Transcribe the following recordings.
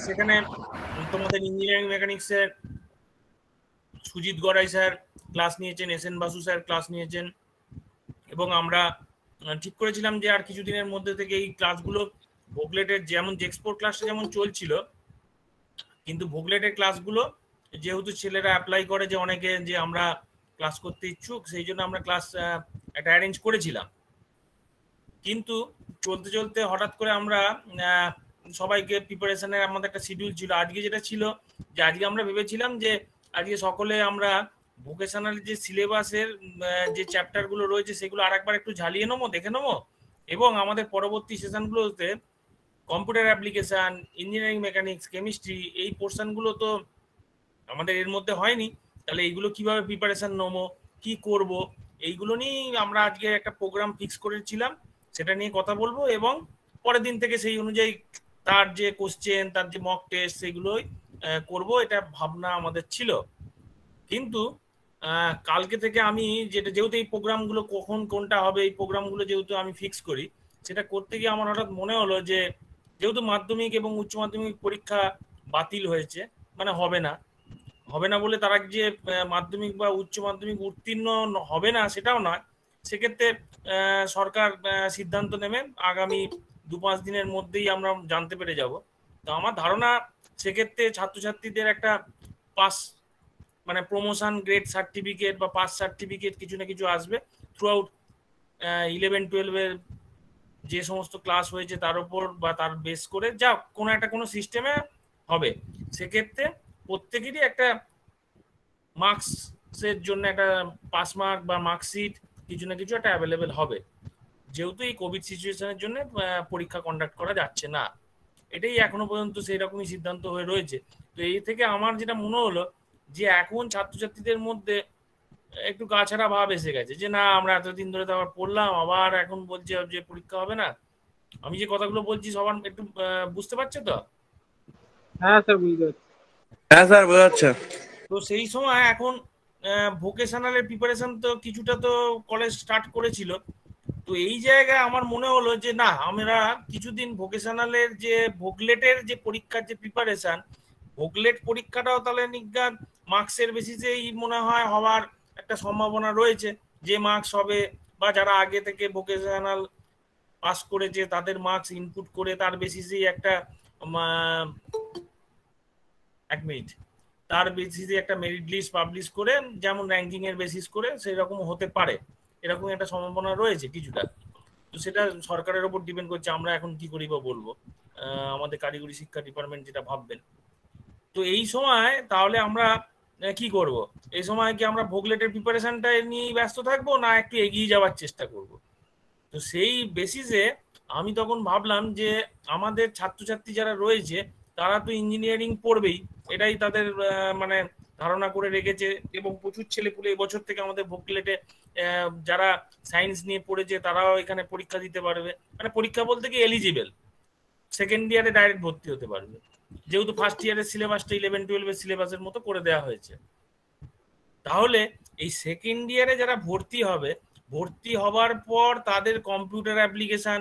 সেখানে তোমাদের ইঞ্জিনিয়ারিং মেকানিক্সের সুজিত গড়াই স্যার ক্লাস নিয়েছেন, S N Basu sir class নিয়েছেন, এবং আমরা ঠিক করেছিলাম যে আর কিছুদিনের মধ্যে থেকে এই ক্লাসগুলো ভোগলেটের যেমন জেক্সপোর্ট ক্লাসটা যেমন চলছিল, কিন্তু ভোগলেটের ক্লাসগুলো যেহেতু ছেলেরা অ্যাপ্লাই করে যে অনেকে যে আমরা ক্লাস করতে ইচ্ছুক, সেই জন্য আমরা ক্লাস একটা অ্যারেঞ্জ করেছিলাম। কিন্তু চলতে চলতে হঠাৎ করে আমরা সবাইকে প্রিপারেশনের আমাদের একটা শিডিউল ছিল। আজকে যেটা ছিল যে আজকে আমরা ভেবেছিলাম যে আজকে সকলে আমরা ভোকেশনাল যে সিলেবাসের যে চ্যাপ্টারগুলো রয়েছে সেগুলো আরেকবার একটু ঝালিয়ে নেবো, দেখে নেবো, এবং আমাদের পরবর্তী সেশনগুলোতে computer application, engineering mechanics, chemistry, এই পোর্শনগুলো তো আমাদের এর মধ্যে হয়নি। তাহলে এইগুলো কিভাবে প্রিপারেশন নেবো, কি করব, এইগুলো নিয়েই আমরা আজকে একটা প্রোগ্রাম ফিক্স করেছিলাম, সেটা নিয়ে কথা বলবো, এবং পরের দিন থেকে সেই অনুযায়ী তার যে কোশ্চেন, তার যে মক টেস্ট, সেগুলোই করব, এটা ভাবনা আমাদের ছিল। কিন্তু কালকে থেকে আমি যেহেতু এই প্রোগ্রামগুলো কখন কোনটা হবে, এই প্রোগ্রামগুলো যেহেতু আমি ফিক্স করি, সেটা করতে গিয়ে আমার হঠাৎ মনে হলো যে যেহেতু মাধ্যমিক এবং উচ্চ মাধ্যমিক পরীক্ষা বাতিল হয়েছে, মানে হবে না, হবে না বলে তারা যে মাধ্যমিক বা উচ্চ মাধ্যমিক উত্তীর্ণ হবে না সেটাও নয়, সেক্ষেত্রে সরকার সিদ্ধান্ত নেবে আগামী 2-5 দিনের মধ্যেই আমরা জানতে পেরে যাব। তো আমার ধারণা সেক্ষেত্রে ছাত্রছাত্রীদের একটা পাস মানে প্রমোশন গ্রেড সার্টিফিকেট বা পাস সার্টিফিকেট কিছু না কিছু আসবে থ্রু আউট 11-12-এর যে সমস্ত ক্লাস হয়েছে তার উপর বা তার বেস করে যা কোনো সিস্টেমে হবে। সেক্ষেত্রে প্রত্যেকেরই একটা মার্কসের জন্য একটা পাস মার্ক বা মার্কশিট কিছু না কিছু একটা অ্যাভেলেবেল হবে, যেহেতু এই কোভিড সিচুয়েশনের জন্য পরীক্ষা কন্ডাক্ট করা যাচ্ছে না। এটাই এখনো পর্যন্ত সেই রকমই সিদ্ধান্ত হয়ে রয়েছে। তো এই থেকে আমার যেটা মনে হলো যে এখন ছাত্রছাত্রীদের মধ্যে একটু গাছাড়া ভাব এসে গেছে, যে না আমরা এতদিন ধরে তো আবার পড়লাম, আবার এখন বলছে যে পরীক্ষা হবে না। আমি যে কথাগুলো বলছি সবার একটু বুঝতে পারছো তো? হ্যাঁ স্যার, বুঝতে পারছি। হ্যাঁ স্যার, বোঝা যাচ্ছে। তো সেই সময় এখন ভোকেশনালের প্রিপারেশন তো কিছুটা তো কলেজ স্টার্ট করেছিল, তো এই জায়গায় আমার মনে হলো যে না, আমরা কিছুদিন ভোকেশনালের যে ভোগলেটের যে পরীক্ষার যে প্রিপারেশন, ভোগলেট পরীক্ষাটাও তাহলে নিজ্ঞাত মার্কসের বেসিসেই মনে হয় হওয়ার একটা সম্ভাবনা রয়েছে, যে মার্কস হবে বা যারা আগে থেকে ভোকেশনাল পাস করেছে তাদের মার্কস ইনপুট করে তার বেসিসেই একটা 1 মিনিট, তার বেসিসে একটা মেরিট লিস্ট পাবলিশ করে যেমন র্যাঙ্কিং এর বেসিস করে সেই রকম হতে পারে, এরকম একটা সম্ভাবনা রয়েছে কিছুটা। তো সেটা সরকারের উপর ডিপেন্ড করছে আমরা এখন কি করি বা বলবো, আমাদের কারিগরি শিক্ষা ডিপার্টমেন্ট যেটা ভাববেন। তো এই সময় তাহলে আমরা কি করব, এই সময় কি আমরা ভোগলেটের প্রিপারেশনটা নিয়েই ব্যস্ত থাকবো না একটু এগিয়ে যাওয়ার চেষ্টা করব? তো সেই বেসিসে আমি তখন ভাবলাম যে আমাদের ছাত্রছাত্রী যারা রয়েছে তারা তো ইঞ্জিনিয়ারিং পড়বেই, এটাই তাদের মানে ধারণা করে রেখেছে, এবং প্রচুর ছেলেপুলে এবছর থেকে আমাদের ভোগলেটে যারা সায়েন্স নিয়ে পড়েছে তারাও এখানে পরীক্ষা দিতে পারবে, মানে পরীক্ষা বলতে কি এলিজিবল, সেকেন্ড ইয়ারে ডাইরেক্ট ভর্তি হতে পারবে, যেহেতু ফার্স্ট ইয়ারের সিলেবাসটা 11-12-এর সিলেবাসের মতো করে দেওয়া হয়েছে। তাহলে এই সেকেন্ড ইয়ারে যারা ভর্তি হবে, ভর্তি হবার পর তাদের কম্পিউটার অ্যাপ্লিকেশন,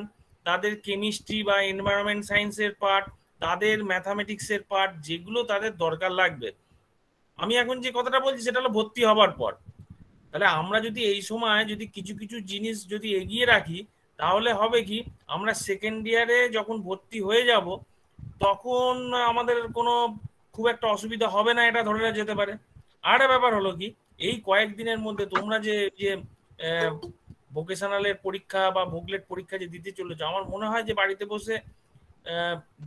তাদের কেমিস্ট্রি বা এনভায়রনমেন্ট সায়েন্সের পার্ট, তাদের ম্যাথামেটিক্সের পার্ট, যেগুলো তাদের দরকার লাগবে, আমি এখন যে কথাটা বলছি সেটা হলো ভর্তি হবার পর। তাহলে আমরা যদি এই সময় যদি কিছু কিছু জিনিস যদি এগিয়ে রাখি, তাহলে হবে কি আমরা সেকেন্ড ইয়ারে যখন ভর্তি হয়ে যাব তখন আমাদের কোনো খুব একটা অসুবিধা হবে না, এটা ধরে নেওয়া যেতে পারে। আর একটা ব্যাপার হলো কি, এই কয়েকদিনের মধ্যে তোমরা যে যে ভোকেশনালের পরীক্ষা বা ভোগলেট পরীক্ষা যে দিতে চলেছো, আমার মনে হয় যে বাড়িতে বসে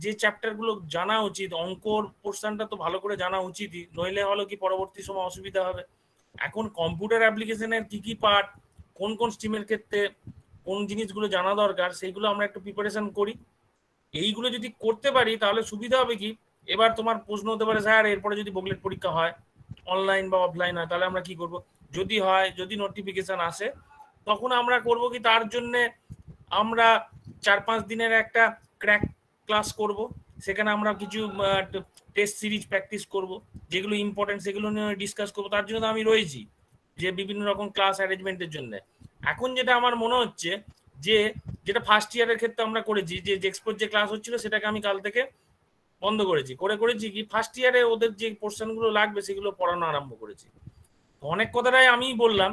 যে চ্যাপ্টারগুলো জানা উচিত, অঙ্কর পোর্শনটা তো ভালো করে জানা উচিতই, নইলে হলো কি পরবর্তী সময় অসুবিধা হবে। এখন কম্পিউটার অ্যাপ্লিকেশনের কি কি পার্ট, কোন কোন স্ট্রিমের ক্ষেত্রে কোন জিনিসগুলো জানা দরকার, সেইগুলো আমরা একটু প্রিপারেশন করি। এইগুলো যদি করতে পারি তাহলে সুবিধা হবে কি, এবার তোমার প্রশ্ন হতে পারে স্যার এরপরে যদি ভোগলেট পরীক্ষা হয় অনলাইন বা অফলাইন হয় তাহলে আমরা কি করব, যদি হয় যদি নোটিফিকেশন আসে তখন আমরা করব কি, তার জন্য আমরা 4-5 দিনের একটা ক্র্যাক ক্লাস করব, সেখানে আমরা কিছু টেস্ট সিরিজ প্র্যাকটিস করব, যেগুলো ইম্পর্টেন্ট সেগুলো নিয়ে ডিসকাস করবো। তার জন্য তো আমি রয়েছি যে বিভিন্ন রকম ক্লাস অ্যারেঞ্জমেন্টের জন্য। এখন যেটা আমার মনে হচ্ছে যে যেটা ফার্স্ট ইয়ারের ক্ষেত্রে আমরা করেছি, যে এক্সপোর্ট যে ক্লাস হচ্ছিল সেটাকে আমি কাল থেকে বন্ধ করেছি, করেছি কি ফার্স্ট ইয়ারে ওদের যে পোর্শনগুলো লাগবে সেগুলো পড়ানো আরম্ভ করেছি। অনেক কথাটাই আমি বললাম,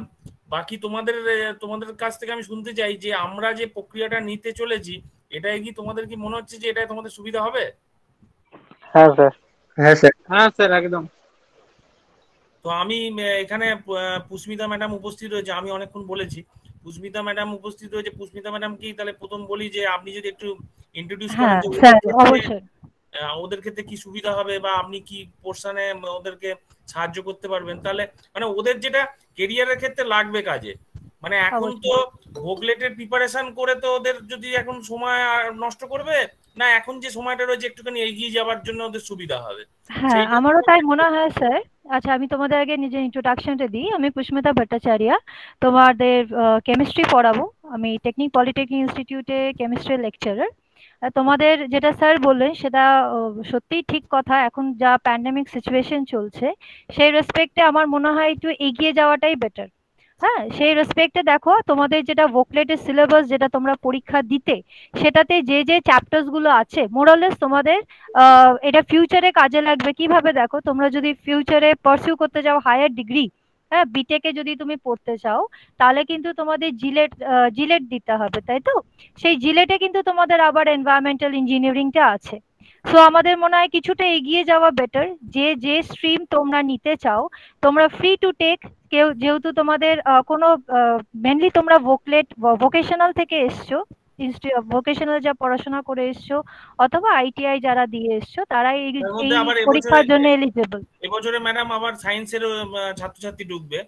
বাকি তোমাদের কাছ থেকে আমি শুনতে চাই যে আমরা যে প্রক্রিয়াটা নিতে চলেছি এটাই কি তোমাদের কি মনে হচ্ছে যে এটাই তোমাদের সুবিধা হবে? হ্যাঁ স্যার। হ্যাঁ স্যার। হ্যাঁ স্যার একদম। তো আমি এখানে পুষ্মিতা ম্যাডাম উপস্থিত রয়েছে, আমি অনেকক্ষণ বলেছি, পুষ্মিতা ম্যাডাম উপস্থিত রয়েছে। পুষ্মিতা ম্যাডাম কি তাহলে প্রথম বলি যে আপনি যদি একটু ইন্ট্রোডিউস করেন হ্যাঁ যে স্যার, অবশ্যই। ওদের ক্ষেত্রে কি সুবিধা হবে বা আপনি কি পোর্শনে ওদেরকে সাহায্য করতে পারবেন, তাহলে মানে ওদের যেটা কেরিয়ারের ক্ষেত্রে লাগবে কাজে। মানে এখন তো ভোগলেটের প্রিপারেশন করে তো ওদের যদি এখন সময় নষ্ট করবে না, এখন যে সময়টা রয়েছে একটুখানি এগিয়ে যাওয়ার জন্য ওদের সুবিধা হবে। হ্যাঁ, আমারও তাই মনে হয় স্যার। আচ্ছা, আমি তোমাদের আগে নিজের ইন্ট্রোডাকশনটা দিই। আমি পুষ্মিতা ভট্টাচার্য, তোমাদের কেমিস্ট্রি পড়াবো। আমি পলিটেকনিক ইনস্টিটিউটে কেমিস্ট্রি লেকচারার। তোমাদের যেটা স্যার বললেন সেটা সত্যিই ঠিক কথা। এখন যা প্যান্ডেমিক সিচুয়েশন চলছে সেই রেসপেক্টে আমার মনে হয় একটু এগিয়ে যাওয়াটাই বেটার। হ্যাঁ, সেই রেসপেক্টে দেখো তোমাদের যেটা ভোকলেটের সিলেবাস যেটা তোমরা পরীক্ষা দিতে, সেটাতে যে যে চ্যাপ্টার্স গুলো আছে মোরালেস তোমাদের এটা ফিউচারে কাজে লাগবে। কিভাবে দেখো, তোমরা যদি ফিউচারে পারসিউ করতে যাও হায়ার ডিগ্রি, হ্যাঁ বিটেকে যদি তুমি পড়তে চাও, তাহলে কিন্তু তোমাদের জিলেট দিতে হবে, তাই তো? সেই জিলেটে কিন্তু তোমাদের আবার এনভায়রনমেন্টাল ইঞ্জিনিয়ারিংটা আছে। সো আমাদের মনে হয় কিছুটা এগিয়ে যাওয়া বেটার। যে যে স্ট্রিম তোমরা নিতে চাও তোমরা ফ্রি টু টেক। কেউ যেহেতু তোমাদের কোনো মেনলি তোমরা ভোকেশনাল থেকে এসছো, ভোকেশনাল যা পড়াশোনা করে এসছো অথবা আইটিআই যারা দিয়ে এসছো, তারা এই পরীক্ষার জন্য এলিজিবল। এবছরে ম্যাডাম আবার সায়েন্সের ছাত্রছাত্রী ঢুকবে।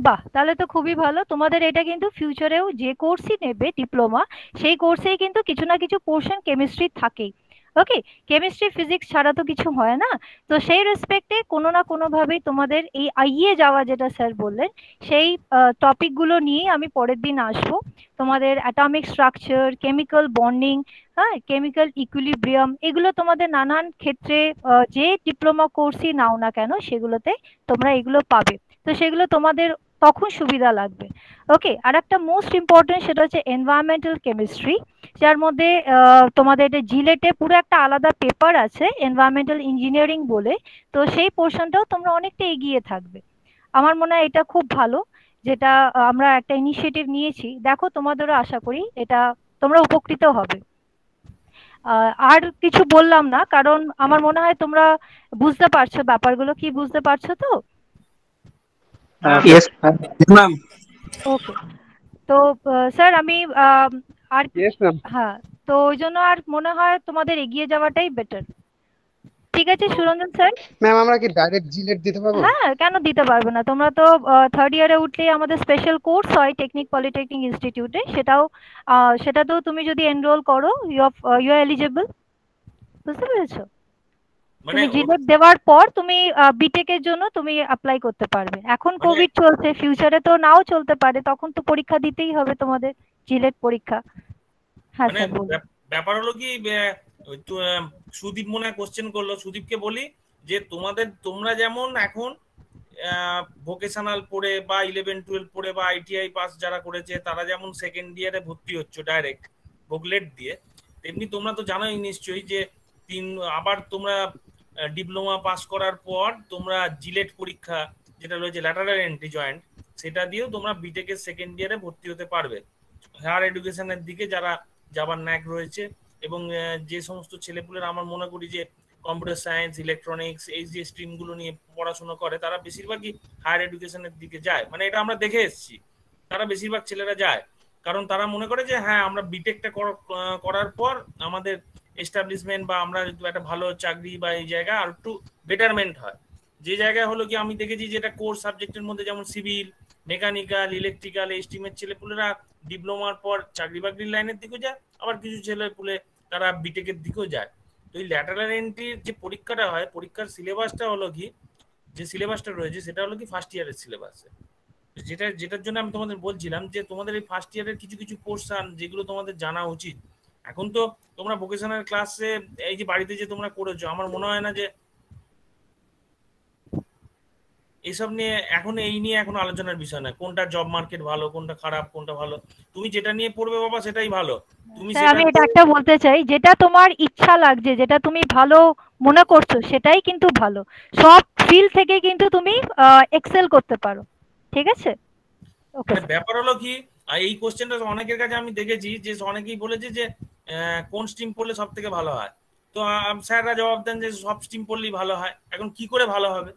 বাহ, তাহলে তো খুবই ভালো। তোমাদের এটা কিন্তু ফিউচারেও যে কোর্সই নেবে ডিপ্লোমা, সেই কোর্সেই কিন্তু কিছু না কিছু পোর্শন কেমিস্ট্রি থাকেই। ওকে, কেমিস্ট্রি ফিজিক্স ছাড়া তো কিছু হয় না। তো সেই রেসপেক্টে কোনো না কোনো ভাবেই তোমাদের এই এগিয়ে যাওয়া যেটা স্যার বললেন, সেই টপিকগুলো নিয়ে আমি পরের দিন আসবো। তোমাদের অ্যাটমিক স্ট্রাকচার, কেমিক্যাল বন্ডিং, হ্যাঁ কেমিক্যাল ইকুইলিব্রিয়াম, এগুলো তোমাদের নানান ক্ষেত্রে যে ডিপ্লোমা কোর্সই নাও না কেন সেগুলোতে তোমরা এগুলো পাবে। তো সেগুলো তোমাদের তখন সুবিধা লাগবে। ওকে, আর একটা মোস্ট ইম্পর্টেন্ট সেটা হচ্ছে এনভায়রনমেন্টাল কেমিস্ট্রি, যার মধ্যে তোমাদের এটা জিলেটে পুরো একটা আলাদা পেপার আছে এনভায়রনমেন্টাল ইঞ্জিনিয়ারিং বলে। তো সেই পোর্শনটাও তোমরা অনেকটা এগিয়ে থাকবে। আমার মনে হয় এটা খুব ভালো, যেটা আমরা একটা ইনিশিয়েটিভ নিয়েছি। দেখো তোমাদেরও আশা করি এটা তোমরা উপকৃত হবে। আর কিছু বললাম না, কারণ আমার মনে হয় তোমরা বুঝতে পারছো ব্যাপারগুলো। কি বুঝতে পারছো তো? Yes ma'am. ওকে, তো স্যার আমি আর ইয়েস ম্যাম। হ্যাঁ, তো ওই জন্য আর মনে হয় তোমাদের এগিয়ে যাওয়াটাই বেটার। ঠিক আছে সুরঞ্জন স্যার। ম্যাম আমরা কি ডাইরেক্ট জিলেট দিতে পারবো? হ্যাঁ, কেন দিতে পারবে না? তোমরা তো থার্ড ইয়ারে উঠলেই আমাদের স্পেশাল কোর্স হয় পলিটেকনিক ইনস্টিটিউটে, সেটাতেও তুমি যদি এনরোল করো ইউ আর এলিজিবল। বুঝতে পেরেছো? মানে তুমি জিলেট দেওয়ার পর তুমি বিটেক এর জন্য তুমি অ্যাপ্লাই করতে পারবে। এখন কোভিড চলছে, ফিউচারে তো নাও চলতে পারে, তখন তো পরীক্ষা দিতেই হবে তোমাদের, জিলেট পরীক্ষা। হ্যাঁ মানে স্যার বলুন। ব্যাপার হলো কি, সুদীপ মনে হয় কোশ্চেন করলো, সুদীপকে বলি যে তোমরা যেমন এখন ভোকেশনাল পড়ে বা 11-12 পড়ে বা আইটিআই পাস যারা করেছে তারা যেমন সেকেন্ড ইয়ারে ভর্তি হচ্ছে ডাইরেক্ট ভোগলেট দিয়ে, তেমনি তোমরা তো জানোই নিশ্চয়ই যে আবার তোমরা ডিপ্লোমা পাস করার পর তোমরা জিলেট পরীক্ষা যেটা রয়েছে ল্যাটারাল এন্ট্রি জয়েন্ট, সেটা দিয়েও তোমরা বিটেকের সেকেন্ড ইয়ারে ভর্তি হতে পারবে হায়ার এডুকেশনের দিকে যারা যাবার ন্যাক রয়েছে। এবং যে সমস্ত ছেলেপুলেরা আমার মনে করি যে কম্পিউটার সায়েন্স, ইলেকট্রনিক্স এই যে স্ট্রিমগুলো নিয়ে পড়াশোনা করে তারা বেশিরভাগই হায়ার এডুকেশনের দিকে যায়। মানে এটা আমরা দেখে এসেছি, তারা বেশিরভাগ ছেলেরা যায়, কারণ তারা মনে করে যে হ্যাঁ আমরা বিটেকটা করার পর আমাদের এস্টাবলিশমেন্ট বা আমরা একটা ভালো চাকরি বা এই জায়গা আর একটু বেটারমেন্ট হয়। যে জায়গায় হলো কি আমি দেখেছি যেটা কোর সাবজেক্টের মধ্যে যেমন সিভিল, মেকানিক্যাল, ইলেকট্রিক্যাল এই স্ট্রিমের ছেলেপুলেরা ডিপ্লোমার পর চাকরি বাকরির লাইনের দিকেও যায়, আবার কিছু ছেলেপুলে তারা বিটেকের দিকেও যায়। তো এই ল্যাটারাল এন্ট্রির যে পরীক্ষাটা হয়, পরীক্ষার সিলেবাসটা হলো কি, যে সিলেবাসটা রয়েছে সেটা হলো কি ফার্স্ট ইয়ারের সিলেবাস। যেটার জন্য আমি তোমাদের বলছিলাম যে তোমাদের এই ফার্স্ট ইয়ারের কিছু কিছু পোর্শন যেগুলো তোমাদের জানা উচিত। এখন তো তোমরা ভোকেশনাল ক্লাসে এই যে বাড়িতে যে তোমরা করেছো, আমার মনে হয় না যে এইসব নিয়ে এখন এই নিয়ে এখন আলোচনার বিষয় না, কোনটা জব মার্কেট ভালো, কোনটা খারাপ, কোনটা ভালো। তুমি যেটা নিয়ে পড়বে বাবা সেটাই ভালো। তুমি স্যার সেটা আমি এটা একটা বলতে চাই, যেটা তোমার ইচ্ছা লাগছে, যেটা তুমি ভালো মনে করছো সেটাই কিন্তু ভালো। সব ফিল্ড থেকে কিন্তু তুমি এক্সেল করতে পারো, ঠিক আছে? ওকে মানে ব্যাপার হলো কি, এই কোশ্চেনটা অনেকের কাছে আমি দেখেছি যে অনেকেই বলেছে যে কোন স্ট্রিম পড়লে সব থেকে ভালো হয়। তো স্যাররা জবাব দেন যে সব স্ট্রিম পড়লেই ভালো হয়। এখন কি করে ভালো হবে?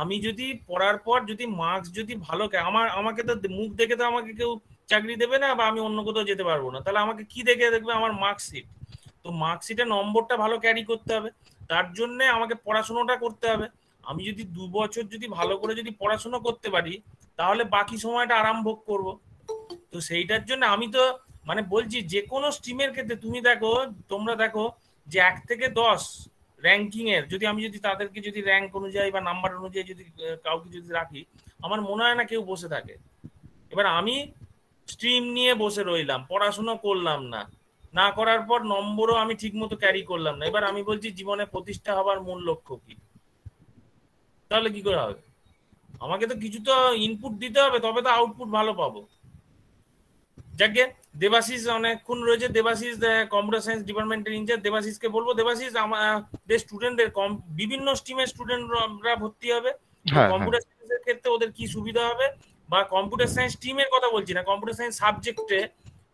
আমি যদি পড়ার পর যদি মার্কস যদি ভালো আমাকে তো মুখ দেখে তো আমাকে কেউ চাকরি দেবে না, বা আমি অন্য কোথাও যেতে পারবো না। তাহলে আমাকে কি দেখে দেখবে? আমার মার্কশিট। তো মার্কশিটে নম্বরটা ভালো ক্যারি করতে হবে, তার জন্য আমাকে পড়াশোনাটা করতে হবে। আমি যদি 2 বছর যদি ভালো করে যদি পড়াশোনা করতে পারি, তাহলে বাকি সময়টা আরাম ভোগ করবো। তো সেইটার জন্য আমি তো মানে বলছি, যে কোনো স্ট্রিমের ক্ষেত্রে তুমি দেখো, তোমরা দেখো যে 1 থেকে 10 র্যাঙ্কিং এর যদি আমি যদি তাদেরকে যদি র্যাঙ্ক অনুযায়ী বা নাম্বার অনুযায়ী যদি কাউকে যদি রাখি, আমার মনে হয় না কেউ বসে থাকে। এবার আমি স্ট্রিম নিয়ে বসে রইলাম, পড়াশোনা করলাম না, না করার পর নম্বরও আমি ঠিক মতো ক্যারি করলাম না। এবার আমি বলছি জীবনে প্রতিষ্ঠা হবার মূল লক্ষ্য কি? তাহলে কি করে হবে? আমাকে তো কিছু তো ইনপুট দিতে হবে, তবে তো আউটপুট ভালো পাবো। যাকে দেবাশিস অনেকক্ষণ রয়েছে, দেবাশিস কম্পিউটার সায়েন্স ডিপার্টমেন্টের ইনচার্জ, দেবাশিসকে বলবো, দেবাশিস আমাদের স্টুডেন্টদের বিভিন্ন স্ট্রিমের স্টুডেন্টরা ভর্তি হবে, তো কম্পিউটার সায়েন্সের ক্ষেত্রে ওদের কি সুবিধা হবে, বা কম্পিউটার সায়েন্স টিমের কথা বলছি না, কম্পিউটার সায়েন্স সাবজেক্টে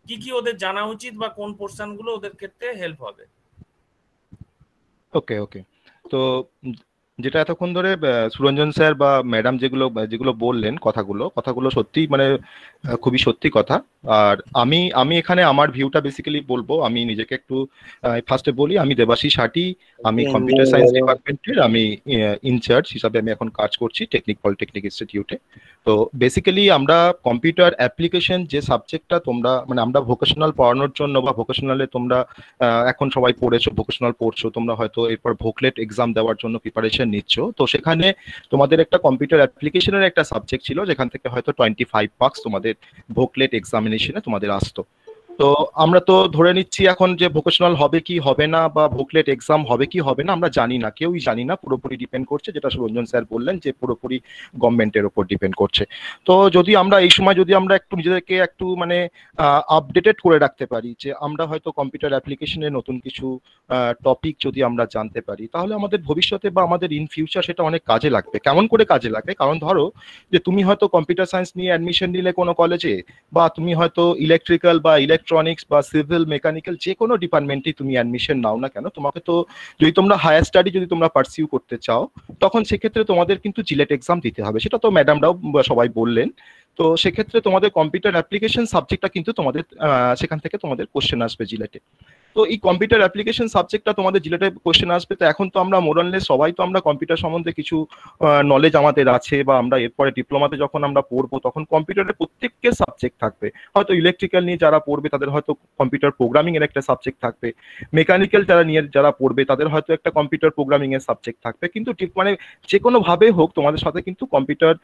কি কি ওদের জানা উচিত, বা কোন পোর্শন গুলো ওদের ক্ষেত্রে হেল্প হবে। ওকে ওকে। তো যেটা এতক্ষণ ধরে সুরঞ্জন স্যার বা ম্যাডাম যেগুলো যেগুলো বললেন, কথাগুলো সত্যি মানে খুবই সত্যি কথা। আর আমি আমি এখানে আমার ভিউটা বেসিক্যালি বলবো। আমি নিজেকে একটু ফার্স্টে বলি, আমি দেবাশিস হাটি, আমি কম্পিউটার সায়েন্স ডিপার্টমেন্টের আমি ইনচার্জ হিসাবে আমি এখন কাজ করছি পলিটেকনিক ইনস্টিটিউটে। তো বেসিক্যালি আমরা কম্পিউটার অ্যাপ্লিকেশন যে সাবজেক্টটা তোমরা মানে আমরা ভোকেশনাল পড়ানোর জন্য বা ভোকেশনালে তোমরা এখন সবাই ভোকেশনাল পড়ছো, তোমরা হয়তো এরপর ভোকলেট এক্সাম দেওয়ার জন্য প্রিপারেশন নিচ্ছ। তো সেখানে তোমাদের একটা কম্পিউটার অ্যাপ্লিকেশনের একটা সাবজেক্ট ছিল, যেখান থেকে হয়তো 25 মার্কস তোমাদের ভোকলেট এক্সামিনেশনে তোমাদের আসতো। তো আমরা তো ধরে নিচ্ছি এখন যে ভোকেশনাল হবে কি হবে না, বা ভোকলেট এক্সাম হবে কি হবে না আমরা জানি না, কেউই জানি না। পুরোপুরি ডিপেন্ড করছে, যেটা সুরঞ্জন স্যার বললেন যে পুরোপুরি গভর্নমেন্টের উপর ডিপেন্ড করছে। তো যদি আমরা এই সময় যদি আমরা একটু নিজেদেরকে একটু মানে আপডেটেড করে রাখতে পারি, যে আমরা হয়তো কম্পিউটার অ্যাপ্লিকেশনে নতুন কিছু টপিক যদি আমরা জানতে পারি, তাহলে আমাদের ভবিষ্যতে বা আমাদের ইন ফিউচার সেটা অনেক কাজে লাগবে। কেমন করে কাজে লাগবে? কারণ ধরো যে তুমি হয়তো কম্পিউটার সায়েন্স নিয়ে অ্যাডমিশন নিলে কোনো কলেজে, বা তুমি হয়তো ইলেকট্রিক্যাল বা ইলেকট্রনিক্স বা সিভিল মেকানিক্যাল যে কোনো ডিপার্টমেন্টেই তুমি অ্যাডমিশন নাও না কেন, তোমাকে তো যদি তোমরা হায়ার স্টাডি যদি তোমরা পারসিউ করতে চাও, তখন সেক্ষেত্রে তোমাদের কিন্তু জিলেট এক্সাম দিতে হবে। সেটা তো ম্যাডামরাও সবাই বললেন। তো সেক্ষেত্রে তোমাদের কম্পিউটার অ্যাপ্লিকেশন সাবজেক্টটা কিন্তু তোমাদের সেখান থেকে তোমাদের কোশ্চেন আসবে জিলেটে। তো এই কম্পিউটার অ্যাপ্লিকেশন সাবজেক্টটা তোমাদের জিলেটে কোশ্চেন আসবে। তো এখন তো আমরা মোরাললেস সবাই তো আমরা কম্পিউটার সম্বন্ধে কিছু নলেজ আমাদের আছে, বা আমরা এরপরে ডিপ্লোমাতে যখন আমরা পড়বো তখন কম্পিউটারের প্রত্যেকের সাবজেক্ট থাকবে। হয়তো ইলেকট্রিক্যাল নিয়ে যারা পড়বে তাদের হয়তো কম্পিউটার প্রোগ্রামিং এর একটা সাবজেক্ট থাকবে, মেকানিক্যাল যারা পড়বে তাদের হয়তো একটা কম্পিউটার প্রোগ্রামিং এর সাবজেক্ট থাকবে। কিন্তু মানে যে কোনো ভাবে হোক তোমাদের সাথে কিন্তু কম্পিউটার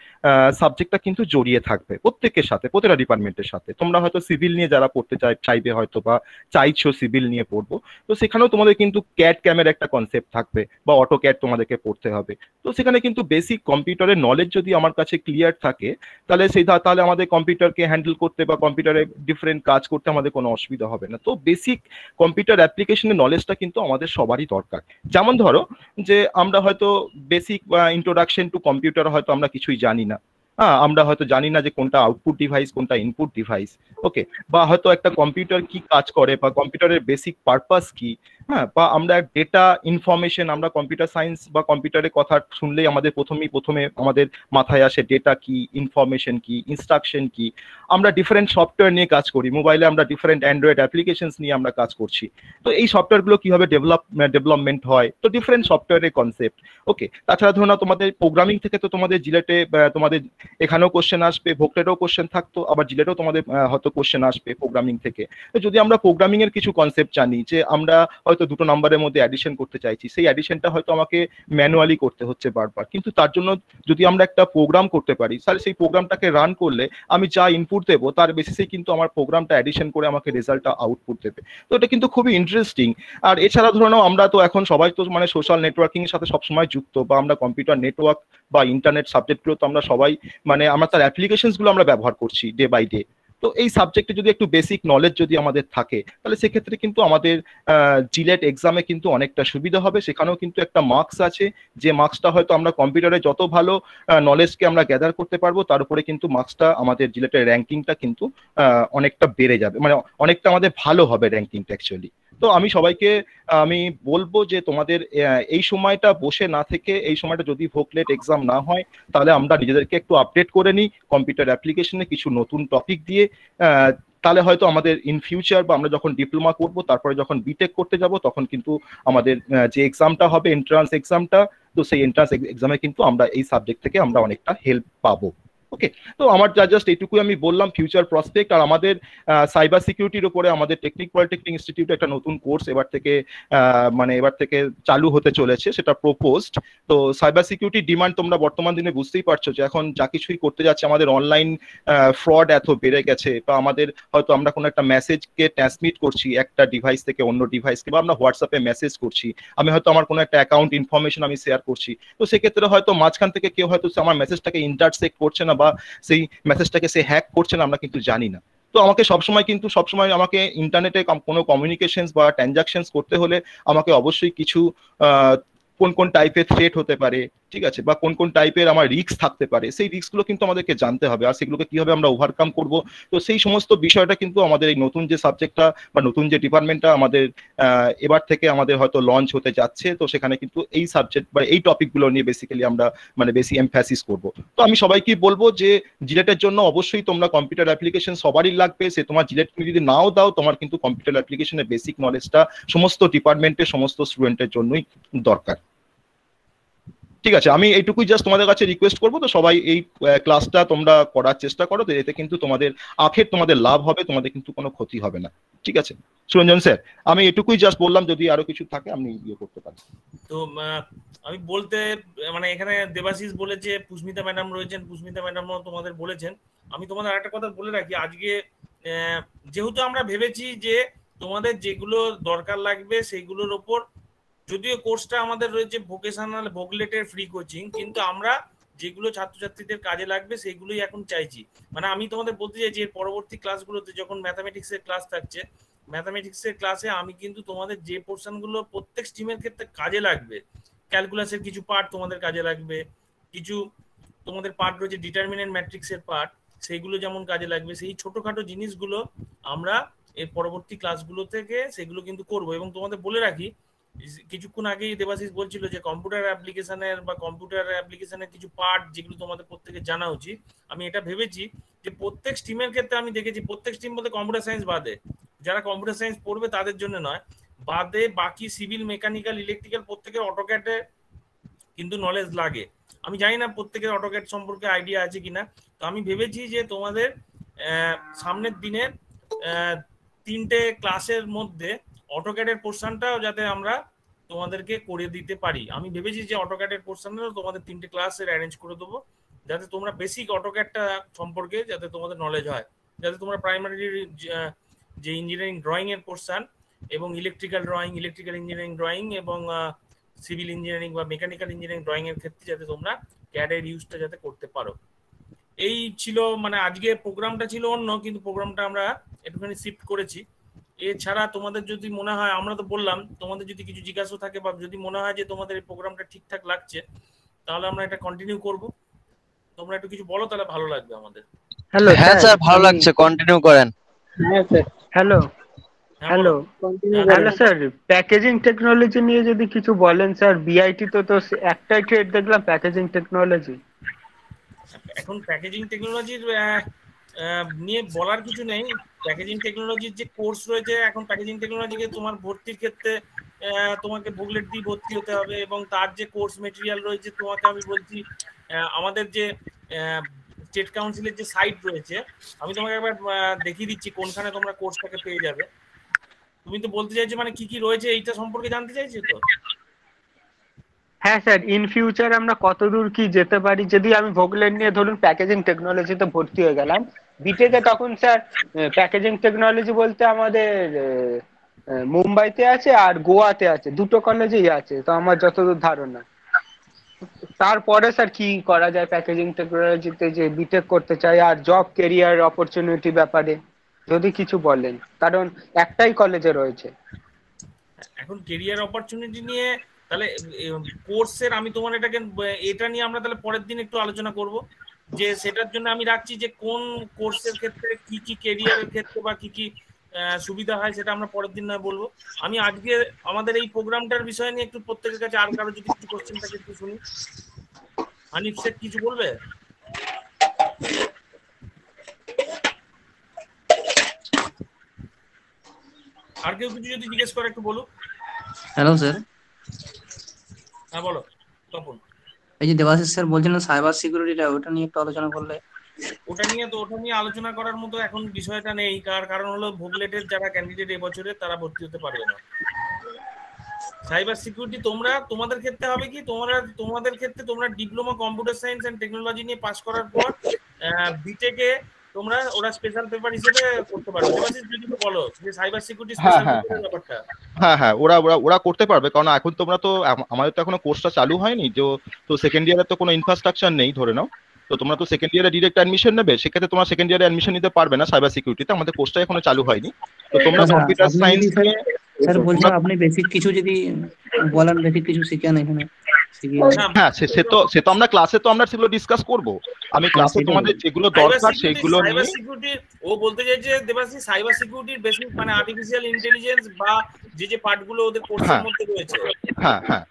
সাবজেক্টটা কিন্তু জড়িয়ে থাকবে প্রত্যেকের সাথে, প্রতিটা ডিপার্টমেন্টের সাথে। তোমরা হয়তো সিভিল নিয়ে যারা পড়তে চাইবে হয়তো, বা চাইছো সিভিল নিয়ে পড়বো, তো সেখানেও তোমাদের কিন্তু ক্যাড ক্যামের একটা কনসেপ্ট থাকবে, বা অটো ক্যাড তোমাদেরকে পড়তে হবে। তো সেখানে কিন্তু বেসিক কম্পিউটারের নলেজ যদি আমার কাছে ক্লিয়ার থাকে, তাহলে আমাদের কম্পিউটারকে হ্যান্ডেল করতে বা কম্পিউটারে ডিফারেন্ট কাজ করতে আমাদের কোনো অসুবিধা হবে না। তো বেসিক কম্পিউটার অ্যাপ্লিকেশনের নলেজটা কিন্তু আমাদের সবারই দরকার। যেমন ধরো যে আমরা হয়তো বেসিক ইন্ট্রোডাকশন টু কম্পিউটার হয়তো আমরা কিছুই জানি না। আমরা হয়তো জানি না যে কোনটা আউটপুট ডিভাইস, কোনটা ইনপুট ডিভাইস। ওকে, বা হয়তো একটা কম্পিউটার কি কাজ করে, বা কম্পিউটারের বেসিক পারপাস কি। বা আমরা ডেটা ইনফরমেশন, আমরা কম্পিউটার সায়েন্স বা কম্পিউটারের কথা শুনলেই আমাদের প্রথমে আমাদের মাথায় আসে ডেটা কি, ইনফরমেশন কি, ইনস্ট্রাকশন কি। আমরা ডিফারেন্ট সফটওয়্যার নিয়ে কাজ করি, মোবাইলে আমরা ডিফারেন্ট অ্যান্ড্রয়েড অ্যাপ্লিকেশনস নিয়ে আমরা কাজ করছি। তো এই সফটওয়্যারগুলো কিভাবে ডেভেলপমেন্ট হয়, তো ডিফারেন্ট সফটওয়্যারের কনসেপ্ট। ওকে, তাছাড়া ধরো না তোমাদের প্রোগ্রামিং থেকে তো তোমাদের জিলেটে তোমাদের এখানেও কোশ্চেন আসবে, ভোকলেটেও কোশ্চেন থাকতো, আবার জিলেটেও তোমাদের হয়তো কোশ্চেন আসবে প্রোগ্রামিং থেকে। তো যদি আমরা প্রোগ্রামিং এর কিছু কনসেপ্ট জানি, যে আমরা হয়তো দুটো নাম্বারের মধ্যে অ্যাডিশন করতে চাইছি, সেই অ্যাডিশনটা হয়তো আমাকে ম্যানুয়ালি করতে হচ্ছে বারবার, কিন্তু তার জন্য যদি আমরা একটা প্রোগ্রাম করতে পারি, তাহলে সেই প্রোগ্রামটাকে রান করলে আমি যা ইনপুট দেবো তার বেসিসে কিন্তু আমার প্রোগ্রামটা অ্যাডিশন করে আমাকে রেজাল্টটা আউটপুট দেবে। তো এটা কিন্তু খুবই ইন্টারেস্টিং। আর এছাড়া ধরো নাও, আমরা তো এখন সবাই তো মানে সোশ্যাল নেটওয়ার্কিং এর সাথে সবসময় যুক্ত, বা আমরা কম্পিউটার নেটওয়ার্ক বা ইন্টারনেট সাবজেক্টগুলো তো আমরা সবাই মানে আমরা তার অ্যাপ্লিকেশনস গুলো আমরা ব্যবহার করছি ডে বাই ডে। তো এই সাবজেক্টে যদি একটু বেসিক নলেজ যদি আমাদের থাকে, তাহলে সেক্ষেত্রে কিন্তু আমাদের জিলেট এক্সামে কিন্তু অনেকটা সুবিধা হবে। সেখানেও কিন্তু একটা মার্কস আছে, যে মার্কসটা হয়তো আমরা কম্পিউটারে যত ভালো নলেজকে আমরা গ্যাদার করতে পারবো, তার উপরে কিন্তু মার্কসটা আমাদের জিলেটের র্যাঙ্কিংটা কিন্তু অনেকটা বেড়ে যাবে, মানে অনেকটা আমাদের ভালো হবে র্যাঙ্কিংটা অ্যাকচুয়ালি। তো আমি সবাইকে আমি বলবো যে তোমাদের এই সময়টা বসে না থেকে, এই সময়টা যদি ভোকলেট এক্সাম না হয়, তাহলে আমরা নিজেদেরকে একটু আপডেট করে নিই কম্পিউটার অ্যাপ্লিকেশনে কিছু নতুন টপিক দিয়ে। তাহলে হয়তো আমাদের ইন ফিউচার বা আমরা যখন ডিপ্লোমা করব, তারপরে যখন বিটেক করতে যাব, তখন কিন্তু আমাদের যে এক্সামটা হবে এন্ট্রান্স এক্সামটা, তো সেই এন্ট্রান্স এক্সামে কিন্তু আমরা এই সাবজেক্ট থেকে আমরা অনেকটা হেল্প পাবো। ওকে, তো আমার জাস্ট এইটুকুই আমি বললাম ফিউচার প্রসপেক্ট। আর আমাদের সাইবার সিকিউরিটির উপরে আমাদের টেকনিক পলিটেকনিক ইনস্টিটিউটে একটা নতুন কোর্স এবার থেকে চালু হতে চলেছে, সেটা প্রপোজড। তো সাইবার সিকিউরিটি ডিমান্ড তোমরা বর্তমান দিনে বুঝতেই পারছো যে এখন যা কিছুই করতে যাচ্ছে, আমাদের অনলাইন ফ্রড এত বেড়ে গেছে, বা আমাদের হয়তো আমরা কোনো একটা মেসেজকে ট্রান্সমিট করছি একটা ডিভাইস থেকে অন্য ডিভাইসকে, বা আমরা হোয়াটসঅ্যাপে মেসেজ করছি, আমি হয়তো আমার কোনো একটা অ্যাকাউন্ট ইনফরমেশন আমি শেয়ার করছি, তো সেক্ষেত্রে হয়তো মাঝখান থেকে কেউ হয়তো আমার মেসেজটাকে ইন্টারসেক্ট করছে না, বা সেই মেসেজটাকে সে হ্যাক করছে না, আমরা কিন্তু জানি না। তো আমাকে সবসময় আমাকে ইন্টারনেটে কোনো কমিউনিকেশনস বা ট্রানজাকশনস করতে হলে আমাকে অবশ্যই কিছু কোন কোন টাইপের থ্রেট হতে পারে, ঠিক আছে, বা কোন কোন টাইপের আমার রিস্ক থাকতে পারে, সেই রিস্কগুলো কিন্তু আমাদেরকে জানতে হবে, আর সেগুলোকে কিভাবে আমরা ওভারকাম করব। তো সেই সমস্ত বিষয়টা কিন্তু আমাদের এই নতুন যে সাবজেক্টটা বা নতুন যে ডিপার্টমেন্টটা আমাদের এবার থেকে আমাদের হয়তো লঞ্চ হতে যাচ্ছে, তো সেখানে কিন্তু এই সাবজেক্ট বা এই টপিকগুলো নিয়ে বেসিক্যালি আমরা মানে বেশি এমফ্যাসিস করব। তো আমি সবাইকে বলবো যে জিলেটের জন্য অবশ্যই তোমরা কম্পিউটার অ্যাপ্লিকেশন সবারই লাগবে। সে তোমার জিলেট তুমি যদি নাও দাও, তোমার কিন্তু কম্পিউটার অ্যাপ্লিকেশনের বেসিক নলেজটা সমস্ত ডিপার্টমেন্টের সমস্ত স্টুডেন্টের জন্যই দরকার। ঠিক আছে, আমি এইটুকুই জাস্ট তোমাদের কাছে রিকোয়েস্ট করবো। তো সবাই এই ক্লাসটা তোমরা করার চেষ্টা করো, তো এতে কিন্তু তোমাদের তোমাদের লাভ হবে, তোমাদের কিন্তু কোনো ক্ষতি হবে না। ঠিক আছে সুরঞ্জন স্যার, আমি এটুকুই জাস্ট বললাম, যদি আরো কিছু থাকে আমি ইয়ে করতে পারি। তো আমি বলতে মানে এখানে দেবাশিস বলেছে, পুষ্মিতা ম্যাডাম রয়েছেন, পুষ্মিতা ম্যাডামও তোমাদের বলেছেন। আমি তোমাদের আরেকটা কথা বলে রাখি, আজকে যেহেতু আমরা ভেবেছি যে তোমাদের যেগুলো দরকার লাগবে সেইগুলোর ওপর, যদিও কোর্সটা আমাদের রয়েছে ভোকেশনাল ভোগলেটের ফ্রি কোচিং, কিন্তু আমরা যেগুলো ছাত্রছাত্রীদের কাজে লাগবে সেইগুলোই এখন চাইছি। মানে আমি তোমাদের বলতে চাইছি এর পরবর্তী ক্লাসগুলোতে যখন ম্যাথামেটিক্সের ক্লাস থাকছে, ম্যাথামেটিক্সের ক্লাসে আমি কিন্তু তোমাদের যে পোর্শনগুলো প্রত্যেক স্ট্রিমের ক্ষেত্রে কাজে লাগবে, ক্যালকুলাসের কিছু পার্ট তোমাদের কাজে লাগবে, কিছু তোমাদের পার্ট রয়েছে ডিটারমিনেন্ট ম্যাট্রিক্সের পার্ট, সেইগুলো যেমন কাজে লাগবে, সেই ছোটখাটো জিনিসগুলো আমরা এর পরবর্তী ক্লাসগুলো থেকে সেগুলো কিন্তু করব। এবং তোমাদের বলে রাখি, কিছুক্ষণ আগেই দেবাশিস বলছিল যে কম্পিউটার অ্যাপ্লিকেশনের কিছু পার্ট যেগুলো তোমাদের প্রত্যেকে জানা উচিত। আমি এটা ভেবেছি যে প্রত্যেক স্ট্রিমের ক্ষেত্রে আমি দেখেছি, প্রত্যেক স্ট্রিম বলতে কম্পিউটার সায়েন্স বাদে, যারা কম্পিউটার সায়েন্স পড়বে তাদের জন্য নয়, বাদে বাকি সিভিল, মেকানিক্যাল, ইলেকট্রিক্যাল প্রত্যেকের অটোক্যাডে কিন্তু নলেজ লাগে। আমি জানি না প্রত্যেকের অটোক্যাড সম্পর্কে আইডিয়া আছে কিনা। তো আমি ভেবেছি যে তোমাদের সামনের দিনে 3টে ক্লাসের মধ্যে অটোক্যাডের পোর্শনটাও যাতে আমরা তোমাদেরকে করে দিতে পারি। আমি ভেবেছি যে অটোক্যাডের পোর্শনেরও তোমাদের 3টে ক্লাসের অ্যারেঞ্জ করে দেবো, যাতে তোমরা বেসিক অটোক্যাডটা সম্পর্কে যাতে তোমাদের নলেজ হয়, যাতে তোমরা প্রাইমারি যে ইঞ্জিনিয়ারিং ড্রয়িং এর পোর্শন এবং ইলেকট্রিক্যাল ইঞ্জিনিয়ারিং ড্রয়িং এবং সিভিল ইঞ্জিনিয়ারিং বা মেকানিক্যাল ইঞ্জিনিয়ারিং ড্রয়িং এর ক্ষেত্রে যাতে তোমরা ক্যাডের ইউজটা যাতে করতে পারো। এই ছিল, মানে আজকে প্রোগ্রামটা ছিল অন্য, কিন্তু প্রোগ্রামটা আমরা একটুখানি শিফট করেছি। এছাড়া তোমাদের যদি মনে হয়, আমরা তো বললাম, তোমাদের যদি কিছু জিজ্ঞাসা থাকে বা যদি মনে হয় যে তোমাদের এই প্রোগ্রামটা ঠিকঠাক লাগছে, তাহলে আমরা এটা কন্টিনিউ করব। তোমরা একটু কিছু বলো, তাহলে ভালো লাগবে আমাদের। হ্যালো হ্যাঁ স্যার, ভালো লাগছে, কন্টিনিউ করেন। হ্যাঁ sir, hello sir, packaging technology নিয়ে যদি কিছু বলেন স্যার। বিআইটি তো একটাই ট্রেড দেখলাম, প্যাকেজিং টেকনোলজি। এখন প্যাকেজিং টেকনোলজির নিয়ে বলার কিছু নেই। প্যাকেজিং টেকনোলজির যে কোর্স রয়েছে, এখন প্যাকেজিং টেকনোলজিকে তোমার ভর্তির ক্ষেত্রে তোমাকে বুকলেট দিয়ে ভর্তি হতে হবে, এবং তার যে কোর্স মেটেরিয়াল রয়েছে তোমাকে আমি বলছি, আমাদের যে স্টেট কাউন্সিলের যে সাইট রয়েছে, আমি তোমাকে একবার দেখিয়ে দিচ্ছি কোনখানে তোমরা কোর্সটাকে পেয়ে যাবে। তুমি তো বলতে চাইছো মানে কি কি রয়েছে এইটা সম্পর্কে জানতে চাইছো তো? হ্যাঁ স্যার, ইন ফিউচার আমরা কতদূর কি যেতে পারি, যদি আমি ভোগলেট নিয়ে ধরুন প্যাকেজিং টেকনোলজিতে ভর্তি হয়ে গেলাম বিটেকে, তখন স্যার প্যাকেজিং টেকনোলজি বলতে আমাদের মুম্বাইতে আছে আর গোয়াতে আছে, দুটো কলেজেই আছে তো আমার যতদূর ধারণা। তারপরে স্যার কি করা যায় প্যাকেজিং টেকনোলজিতে যে বিটেক করতে চাই, আর জব কেরিয়ার অপরচুনিটি ব্যাপারে যদি কিছু বলেন, কারণ একটাই কলেজে রয়েছে। এখন কেরিয়ার অপরচুনিটি নিয়ে তাহলে কোর্সের আমি তোমার এটা নিয়ে আমরা তাহলে পরের দিন একটু আলোচনা করব, যে সেটার জন্য আমি রাখছি যে কোন কোর্সের ক্ষেত্রে কি কি কেরিয়ারের ক্ষেত্রে বা কি কি সুবিধা হয় সেটা আমরা পরের দিন নয় বলবো। আমি আজকে আমাদের এই প্রোগ্রামটার বিষয় নিয়ে একটু প্রত্যেকের কাছে আর কারো যদি কিছু কোশ্চেন থাকে একটু শুনি। হানিফ শেখ কিছু বলবে? আর কেউ কিছু যদি জিজ্ঞেস করে একটু বলো। Hello sir. হ্যাঁ বলো তপন। এই যে দেবাশিস স্যার বলছিলেন সাইবার সিকিউরিটিটা, ওটা নিয়ে একটু আলোচনা করলে। ওটা নিয়ে আলোচনা করার মতো এখন বিষয়টা নেই, কারণ হলো ভোগলেটের যারা ক্যান্ডিডেট এবছরে তারা ভর্তি হতে পারবে না। সাইবার সিকিউরিটি তোমাদের ক্ষেত্রে হবে কি, তোমাদের ক্ষেত্রে তোমরা diploma computer science and technology নিয়ে পাস করার পর বিটেকে ওরা স্পেশাল পেপার হিসেবে করতে পারবে। যদি বলো যে সাইবার সিকিউরিটি স্পেশাল পেপারের ব্যাপারটা। হ্যাঁ ওরা করতে পারবে, কারণ এখন তোমরা তো আমাদের তো এখনো কোর্সটা চালু হয়নি, তো সেকেন্ড ইয়ারে তো কোনো ইনফ্রাস্ট্রাকচার নেই ধরে নাও, তো তোমরা তো সেকেন্ড ইয়ারে ডিরেক্ট অ্যাডমিশন নেবে, সেক্ষেত্রে তোমরা সেকেন্ড ইয়ারে অ্যাডমিশন নিতে পারবে না সাইবার সিকিউরিটিতে, আমাদের কোর্সটা এখনো চালু হয়নি। তো তোমরা কম্পিউটার সায়েন্স নিয়ে স্যার বলছিলাম আপনি বেসিক কিছু যদি বলেন, বেসিক কিছু শিখেন এখানে। হ্যাঁ সে তো আমরা ক্লাসে তো আমরা সেগুলো ডিসকাস করব, আমি ক্লাসে তোমাদের যেগুলো দরকার সেগুলো নিয়ে। ও বলতে চাইছে দেবাশিস সাইবার সিকিউরিটির বেসিক মানে আর্টিফিশিয়াল ইন্টেলিজেন্স বা যে পার্টগুলো ওদের কোর্সের মধ্যে রয়েছে। হ্যাঁ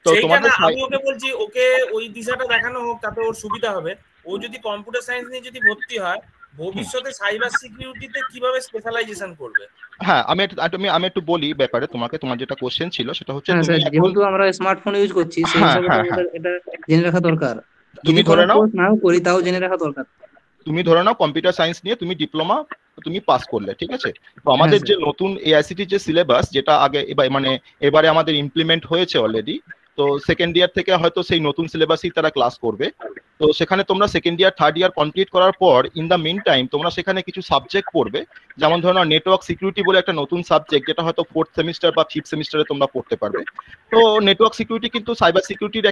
তো তোমাদের আমি ওকে বলছি ওকে ওই দিশাটা দেখানো হোক, তাতে ওর সুবিধা হবে। ও যদি কম্পিউটার সায়েন্স নিয়ে যদি ভর্তি হয়, ভবিষ্যতে সাইবার সিকিউরিটিতে কিভাবে স্পেশালাইজেশন করবে। হ্যাঁ আমি একটু বলি ব্যাপারে তোমাকে, তোমার যেটা কোশ্চেন ছিল সেটা হচ্ছে যেহেতু আমরা স্মার্টফোন ইউজ করছি সেই হিসাবে এটা জেনে রাখা দরকার। তুমি ধরে নাও নাও করি তাও জেনে রাখা দরকার। তুমি ধরে নাও কম্পিউটার সায়েন্স নিয়ে তুমি ডিপ্লোমা তুমি পাস করলে, ঠিক আছে, তো আমাদের যে নতুন এআইসিটি যে সিলেবাস যেটা আগে এবারে আমাদের ইমপ্লিমেন্ট হয়েছে অলরেডি, তো সেকেন্ড ইয়ার থেকে হয়তো সেই নতুন সিলেবাসই তারা ক্লাস করবে। তো সেখানে তোমরা second year third year complete করার পর ইন দ্য মিন টাইম তোমরা সেখানে কিছু সাবজেক্ট পড়বে, যেমন ধরো নেটওয়ার্ক সিকিউরিটি বলে একটা নতুন সাবজেক্ট, যেটা হয়তো ফোর্থ সেমিস্টার বা ফিফথ সেমিস্টারে তোমরা পড়তে পারবে। তো নেটওয়ার্ক সিকিউরিটি কিন্তু সাইবার সিকিউরিটির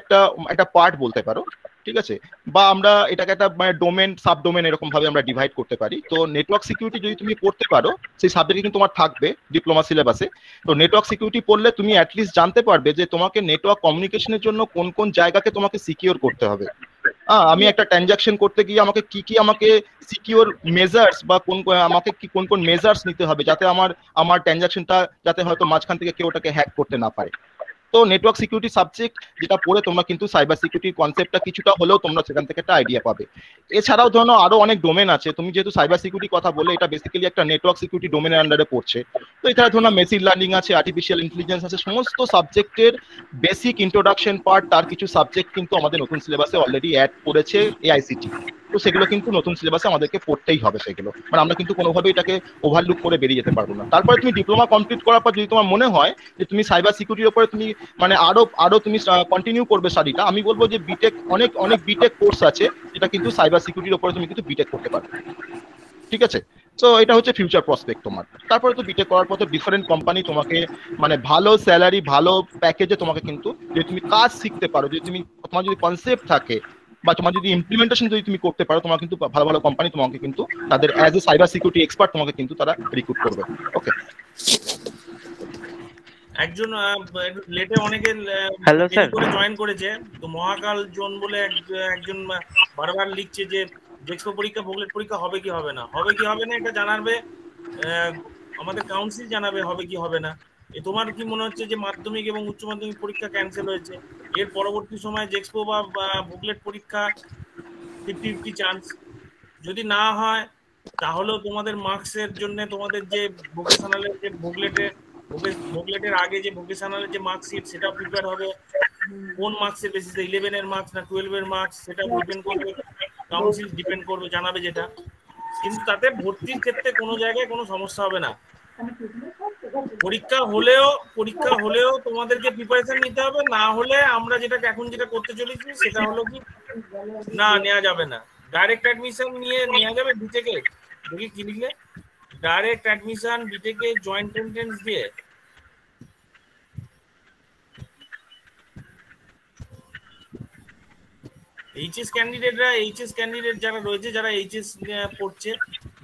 একটা পার্ট বলতে পারো, ঠিক আছে, বা আমরা এটাকে একটা ডোমেন সাব ডোমেন এরকম ভাবে আমরা ডিভাইড করতে পারি। তো নেটওয়ার্ক সিকিউরিটি যদি তুমি পড়তে পারো সেই সাবজেক্ট কিন্তু তোমার থাকবে ডিপ্লোমা সিলেবাসে। তো নেটওয়ার্ক সিকিউরিটি পড়লে তুমি অ্যাটলিস্ট জানতে পারবে যে তোমাকে নেটওয়ার্ক কমিউনিকেশনের জন্য কোন কোন জায়গাকে তোমাকে সিকিউর করতে হবে। আমি একটা ট্রানজাকশন করতে গিয়ে আমাকে সিকিউর মেজার্স বা কোন কোন মেজার্স নিতে হবে যাতে আমার ট্রানজাকশনটা যাতে হয়তো মাঝখান থেকে কেউ ওটাকে হ্যাক করতে না পারে। তো নেটওয়ার্ক সিকিউরিটি সাবজেক্ট যেটা পড়ে তোমরা কিন্তু সাইবার সিকিউরিটির কনসেপ্টটা কিছুটা হলেও তোমরা সেখান থেকে একটা আইডিয়া পাবে। এছাড়াও ধরো আরো অনেক ডোমেন আছে, তুমি যেহেতু সাইবার সিকিউরিটি কথা বলে এটা বেসিক্যালি একটা নেটওয়ার্ক সিকিউরিটি ডোমেনের আন্ডারে পড়ছে। তো এছাড়া ধরো মেশিন লার্নিং আছে, আর্টিফিশিয়াল ইন্টেলিজেন্স আছে, সমস্ত সাবজেক্টের বেসিক ইন্ট্রোডাকশন পার্ট তার কিছু সাবজেক্ট কিন্তু আমাদের নতুন সিলেবাসে অলরেডি অ্যাড করেছে এআইসিটি। তো সেগুলো কিন্তু নতুন সিলেবাসে আমাদেরকে পড়তেই হবে, সেগুলো মানে আমরা কিন্তু কোনোভাবেই এটাকে ওভারলুক করে বেরিয়ে যেতে পারবো না। তারপরে তুমি ডিপ্লোমা কমপ্লিট করার পর যদি তোমার মনে হয় যে তুমি সাইবার সিকিউরিটির উপরে তুমি মানে আরো তুমি কন্টিনিউ করবে স্টাডিটা, আমি বলবো যে বিটেক অনেক বিটেক কোর্স আছে যেটা কিন্তু সাইবার সিকিউরিটির উপরে তুমি কিন্তু বিটেক করতে পারবে, ঠিক আছে। তো এটা হচ্ছে ফিউচার প্রসপেক্ট তোমার। তারপরে তো বিটেক করার পর তো ডিফারেন্ট কোম্পানি তোমাকে মানে ভালো স্যালারি ভালো প্যাকেজে তোমাকে কিন্তু যদি তুমি কাজ শিখতে পারো, তোমার যদি কনসেপ্ট থাকে বা তোমার যদি ইমপ্লিমেন্টেশন যদি তুমি করতে পারো, তোমার কিন্তু ভালো ভালো কোম্পানি তোমাকে কিন্তু তাদের as a cyber security expert তোমাকে কিন্তু তারা রিক্রুট করবে। ওকে, একজন লেটে অনেকে জয়েন করেছে, তো মহাকাল জোন বলে একজন বারবার লিখছে যে ডেক্সপো পরীক্ষা ভোগলেট পরীক্ষা হবে কি হবে না এটা জানাবে আমাদের কাউন্সিল জানাবে হবে কি হবে না। তোমার কি মনে হচ্ছে যে মাধ্যমিক এবং উচ্চ মাধ্যমিক পরীক্ষা ক্যান্সেল হয়েছে, এর পরবর্তী সময় ডেক্সপো বা ভোগলেট পরীক্ষা 50-50 চান্স? যদি না হয় তাহলেও তোমাদের মার্কসের জন্য তোমাদের যে ভোকেশনালের যে ভোগলেটের আগে যে ভোকেশনালের যে মার্কশিট সেটা প্রিপেয়ার হবে কোন মার্কসের বেসিসে, 11 এর মার্কস না 12 এর মার্কস সেটা ডিপেন্ড করবে। কাউন্সিল ডিপেন্ড করবে, জানাবে যেটা। কিন্তু তাতে ভর্তির ক্ষেত্রে কোনো জায়গায় কোনো সমস্যা হবে না। পরীক্ষা হলেও তোমাদেরকে প্রিপারেশন নিতে হবে, না হলে আমরা এখন যেটা করতে চলেছি সেটা হলো কি না, নেওয়া যাবে না। ডাইরেক্ট অ্যাডমিশন নেওয়া যাবে বিটেকে। দেখি কি লিখলে, ডাইরেক্ট অ্যাডমিশন বিটেকে জয়েন্ট এন্ট্রান্স দিয়ে। এইচএস ক্যান্ডিডেট যারা রয়েছে, যারা এইচএস পড়ছে,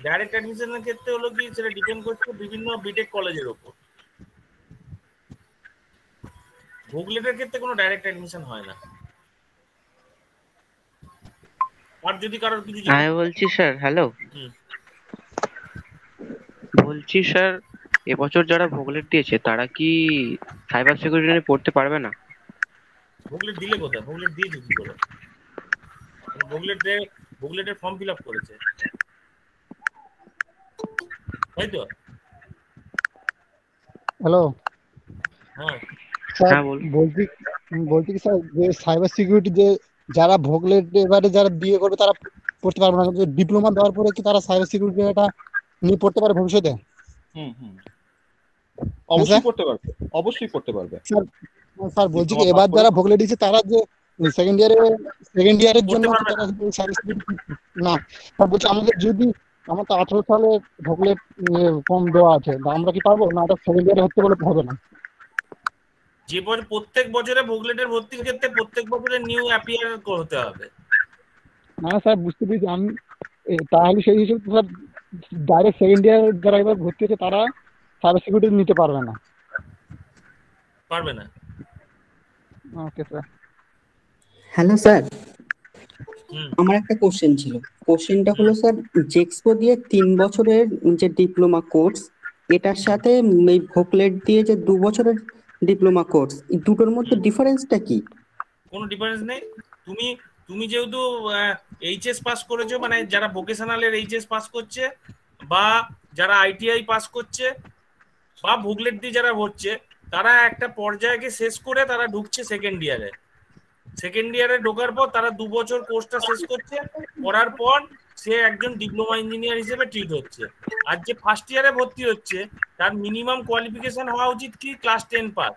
ডাইরেক্ট অ্যাডমিশনের ক্ষেত্রে হলো কি সেটা ডিপেন্ড করছে বিভিন্ন বিটেক কলেজের উপর। ভোগলেটের ক্ষেত্রে কোনো ডাইরেক্ট অ্যাডমিশন হয় না। আর যদি কারোর কিছু আমি বলছি স্যার, হ্যালো, বলছি স্যার এবছর যারা ভোগলেট দিয়েছে তারা কি সাইবার সিকিউরিটি নিয়ে পড়তে পারবে না? ভোগলেট দিলে কোথায়? ভোগলেট দিয়েছে কি করে? ভোগলেটের ফর্ম ফিল আপ করেছে, তাই তো? হ্যালো, হ্যাঁ স্যার বলছি কি স্যার, যে সাইবার সিকিউরিটি যে যারা ভোগলেট এবারে যারা বিয়ে করবে তারা পড়তে পারবে না, ডিপ্লোমা দেওয়ার পরে কি তারা সাইবার সিকিউরিটি এটা নিয়ে পড়তে পারে ভবিষ্যতে? অবশ্যই পড়তে পারবে, অবশ্যই পড়তে পারবে। স্যার বলছি কি এবার যারা ভোগলেট দিচ্ছে তারা যে সেকেন্ড ইয়ারের জন্য না, স্যার বলছি আমাদের যদি আমার তো 18 সালে ভোগলেট ফর্ম দেওয়া আছে, আমরা কি পারবো না? এটা সেকেন্ড ইয়ারে হতে বলে হবে না? যে প্রত্যেক বছরে ভোগলেটের ভর্তির ক্ষেত্রে প্রত্যেক বছরে নিউ অ্যাপিয়ার হতে হবে। না স্যার বুঝতে পেরেছি আমি, তাহলে সেই হিসেবে স্যার ডাইরেক্ট সেকেন্ড ইয়ার যারা এবার ভর্তি হচ্ছে তারা সাইবার সিকিউরিটি নিতে পারবে না? পারবে না। Okay sir. হ্যালো স্যার, আমার একটা কোশ্চেন ছিল। কোশ্চেনটা হলো স্যার, জেক্সপো দিয়ে 3 বছরের যে ডিপ্লোমা কোর্স, এটার সাথে এই ভোগলেট দিয়ে যে 2 বছরের ডিপ্লোমা কোর্স, এই দুটোর মধ্যে ডিফারেন্সটা কি? কোনো ডিফারেন্স নেই। তুমি যেহেতু এইচএস পাস করেছো, মানে যারা ভোকেশনালের এইচএস পাস করছে বা যারা আইটিআই পাস করছে বা ভোগলেট দিয়ে যারা হচ্ছে, তারা একটা পর্যায়কে শেষ করে তারা ঢুকছে সেকেন্ড ইয়ারে ঢোকার পর তারা 2 বছর কোর্সটা শেষ করছে, করার পর সে একজন ডিপ্লোমা ইঞ্জিনিয়ার হিসেবে ট্রিট হচ্ছে। আর যে ফার্স্ট ইয়ারে ভর্তি হচ্ছে তার মিনিমাম কোয়ালিফিকেশন হওয়া উচিত কি ক্লাস 10 পাস।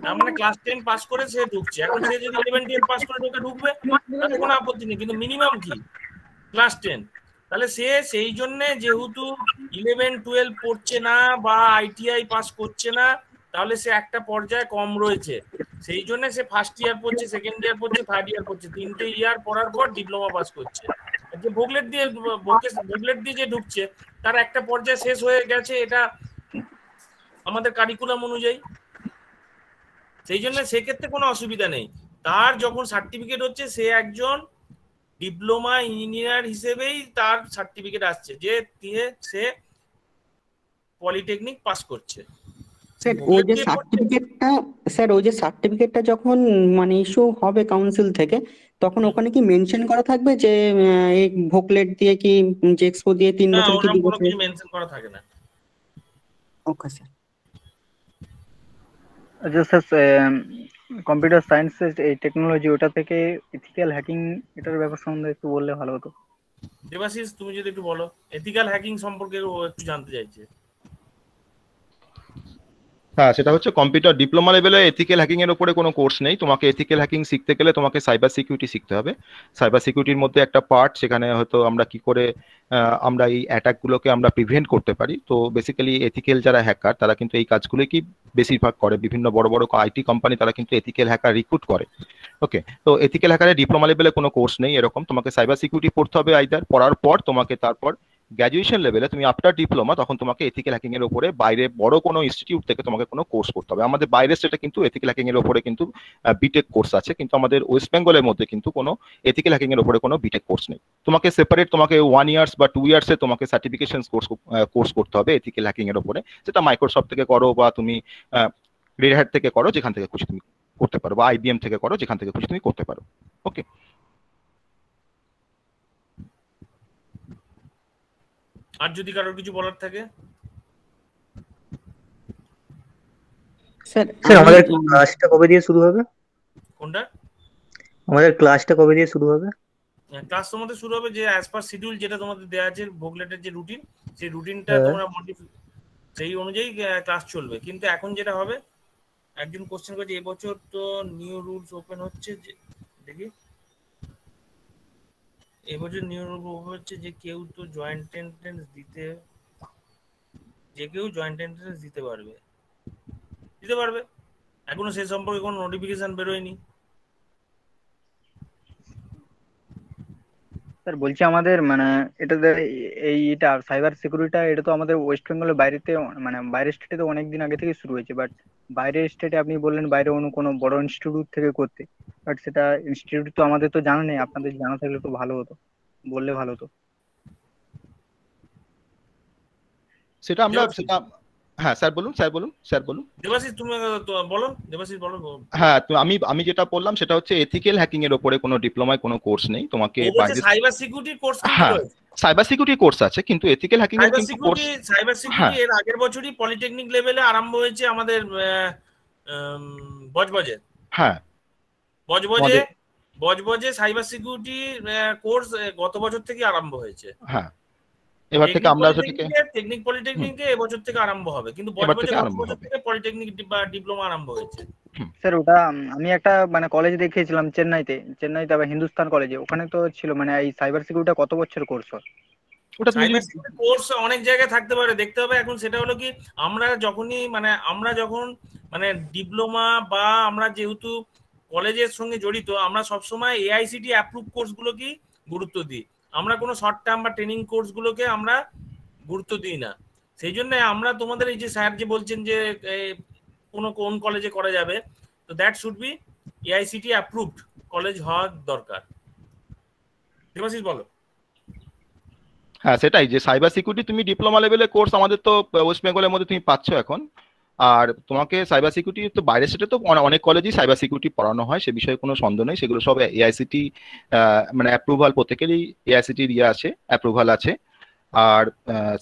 তার মানে ক্লাস 10 পাস করে সে ঢুকছে। এখন সে যদি 11 12 পাস করে ঢুকবে তাহলে কোনো আপত্তি নেই, কিন্তু মিনিমাম কি ক্লাস 10। তাহলে সে সেই জন্য যেহেতু 11 12 পড়ছে না বা আইটিআই পাস করছে না, তাহলে সে একটা পর্যায়ে কম রয়েছে। সেই জন্য সে ফার্স্ট ইয়ার পড়ছে, সেকেন্ড ইয়ার পড়ছে, থার্ড ইয়ার পড়ছে, 3টে ইয়ার পড়ার পর ডিপ্লোমা পাস করছে। যে ভোগলেট দিয়ে যে ঢুকছে তার একটা পর্যায়ে শেষ হয়ে গেছে, এটা আমাদের কারিকুলাম অনুযায়ী। সেই জন্য সেক্ষেত্রে কোনো অসুবিধা নেই। তার যখন সার্টিফিকেট হচ্ছে সে একজন ডিপ্লোমা ইঞ্জিনিয়ার হিসেবেই তার সার্টিফিকেট আসছে, যে সে পলিটেকনিক পাস করছে। স্যার ওই যে সার্টিফিকেটটা যখন মানে ইস্যু হবে কাউন্সিল থেকে, তখন ওখানে কি মেনশন করা থাকবে যে এই ভোগলেট দিয়ে কি জেক্সপো দিয়ে 3 বছর কি 2 বছর? কিছু মেনশন করা থাকে না। Okay sir. আচ্ছা স্যার, কম্পিউটার সায়েন্সের এই টেকনোলজি, ওটা থেকে এথিক্যাল হ্যাকিং এটার ব্যাপার সম্বন্ধে একটু বললে ভালো হতো। দেবাশিস তুমি যদি একটু বলো, এথিক্যাল হ্যাকিং সম্পর্কে ও একটু জানতে চাইছে। হ্যাঁ, সেটা হচ্ছে কম্পিউটার ডিপ্লোমা লেভেলে এথিক্যাল হ্যাকিং এর উপরে কোনো কোর্স নেই। তোমাকে এথিক্যাল হ্যাকিং শিখতে গেলে তোমাকে সাইবার সিকিউরিটি শিখতে হবে। সাইবার সিকিউরিটির মধ্যে একটা পার্ট, সেখানে হয়তো আমরা কি করে আমরা এই অ্যাটাকগুলোকে আমরা প্রিভেন্ট করতে পারি। তো বেসিক্যালি এথিক্যাল যারা হ্যাকার তারা কিন্তু এই কাজগুলোই কি বেশিরভাগ করে। বিভিন্ন বড় বড় আইটি কোম্পানি তারা কিন্তু এথিক্যাল হ্যাকার রিক্রুট করে। ওকে, তো এথিক্যাল হ্যাকারের ডিপ্লোমা লেভেলে কোনো কোর্স নেই এরকম। তোমাকে সাইবার সিকিউরিটি পড়তে হবে আইদার, পড়ার পর তোমাকে তারপর গ্র্যাজুয়েশন লেভেলে তুমি আফটার ডিপ্লোমা তখন তোমাকে এথিক্যাল হ্যাকিং এর উপরে বাইরে বড় কোনো ইনস্টিটিউট থেকে তোমাকে কোনো কোর্স করতে হবে। আমাদের বাইরের স্টেটে কিন্তু এথিক্যাল হ্যাকিং এর উপরে কিন্তু বিটেক কোর্স আছে, কিন্তু আমাদের ওয়েস্ট বেঙ্গলের মধ্যে কিন্তু কোনো এথিক্যাল হ্যাকিং এর উপরে কোনো বিটেক কোর্স নেই। তোমাকে সেপারেট তোমাকে 1 ইয়ার্স বা 2 ইয়ার্সে তোমাকে সার্টিফিকেশন কোর্স করতে হবে এথিক্যাল হ্যাকিং এর উপরে, যেটা মাইক্রোসফট থেকে করো বা তুমি রেড হ্যাট থেকে করো, যেখান থেকে খুশি তুমি করতে পারো, বা আইবিএম থেকে করো, যেখান থেকে খুশি তুমি করতে পারো। ওকে, আর যদি কারোর কিছু বলার থাকে? স্যার আমাদের ক্লাসটা কবে দিয়ে শুরু হবে? কোনটা? আমাদের ক্লাসটা কবে দিয়ে শুরু হবে? ক্লাস তোমাদের শুরু হবে যে অ্যাজ পার শিডিউল যেটা তোমাদের দেওয়া আছে ভোগলেটের যে রুটিন, সেই রুটিনটা তোমরা সেই অনুযায়ী ক্লাস চলবে। কিন্তু এখন যেটা হবে, একজন কোশ্চেন করছে এবছর তো নিউ রুলস ওপেন হচ্ছে, যে দেখি এবছর নিউ রুল ওপেন হচ্ছে যে কেউ তো জয়েন্ট এন্ট্রান্স দিতে, যে কেউ জয়েন্ট এন্ট্রান্স দিতে পারবে, এখনো সে সম্পর্কে কোনো নোটিফিকেশন বেরোয়নি। স্যার বলছি আমাদের মানে এইটা সাইবার সিকিউরিটিটা এটা তো আমাদের ওয়েস্ট বেঙ্গলের বাইরেতে মানে বাইরের স্টেটে তো অনেকদিন আগে থেকে শুরু হয়েছে, বাট বাইরের স্টেটে আপনি বললেন বাইরে অন্য কোনো বড় ইনস্টিটিউট থেকে করতে, বাট সেটা ইনস্টিটিউট তো আমাদের তো জানা নেই, আপনাদের জানা থাকলে তো ভালো হতো, বললে ভালো হতো। সেটা আমরা হ্যাঁ স্যার বলুন দেবাশিস তুমি বলো, দেবাশিস বলো। হ্যাঁ, তো আমি যেটা বললাম সেটা হচ্ছে এথিক্যাল হ্যাকিং এর উপরে কোনো ডিপ্লোমায় কোনো কোর্স নেই, তোমাকে cyber security course cyber security course আছে, কিন্তু এথিক্যাল হ্যাকিং এর কিন্তু কোর্স সাইবার সিকিউরিটি এর আগের বছরই পলিটেকনিক লেভেলে আরম্ভ হয়েছে আমাদের বজবজে। হ্যাঁ, বজবজে সাইবার সিকিউরিটি কোর্স গত বছর থেকে আরম্ভ হয়েছে। হ্যাঁ, এবার থেকে আমরা টেকনিক পলিটেকনিকে এবছর থেকে আরম্ভ হবে, কিন্তু বজবজে গত বছর থেকে পলিটেকনিক ডিপ্লোমা আরম্ভ হয়েছে। স্যার ওটা আমি একটা মানে কলেজ দেখিয়েছিলাম চেন্নাইতে আবার হিন্দুস্তান কলেজে, ওখানে তো ছিল মানে এই সাইবার সিকিউরিটি কত বছর কোর্স হয়? ওটা সাইবার সিকিউরিটি কোর্স অনেক জায়গায় থাকতে পারে, দেখতে হবে। এখন সেটা হলো কি, আমরা যখন মানে ডিপ্লোমা বা আমরা যেহেতু কলেজের সঙ্গে জড়িত, আমরা সবসময় এআইসিটি অ্যাপ্রুভ কোর্সগুলোকে গুরুত্ব দিই, আমরা কোনো শর্ট টার্ম বা ট্রেনিং কোর্সগুলোকে আমরা গুরুত্ব দিই না। সেই জন্য আমরা তোমাদের এই যে স্যার যে বলছেন যে কোন কলেজে করা যাবে, তো that should be AICTE approved college হওয়া দরকার। দেবাশিস বলো। হ্যাঁ, সেটাই যে সাইবার সিকিউরিটি তুমি ডিপ্লোমা লেভেলের কোর্স আমাদের তো ওয়েস্ট বেঙ্গলের মধ্যে তুমি পাচ্ছ এখন। আর তোমাকে সাইবার সিকিউরিটি তো বাইরের সেটা তো অনেক কলেজেই সাইবার সিকিউরিটি পড়ানো হয়, সে বিষয়ে কোনো সন্দেহ নেই। সেগুলো সব এআইসিটি মানে অ্যাপ্রুভাল, প্রত্যেকেরই এআইসিটির আছে, অ্যাপ্রুভাল আছে। আর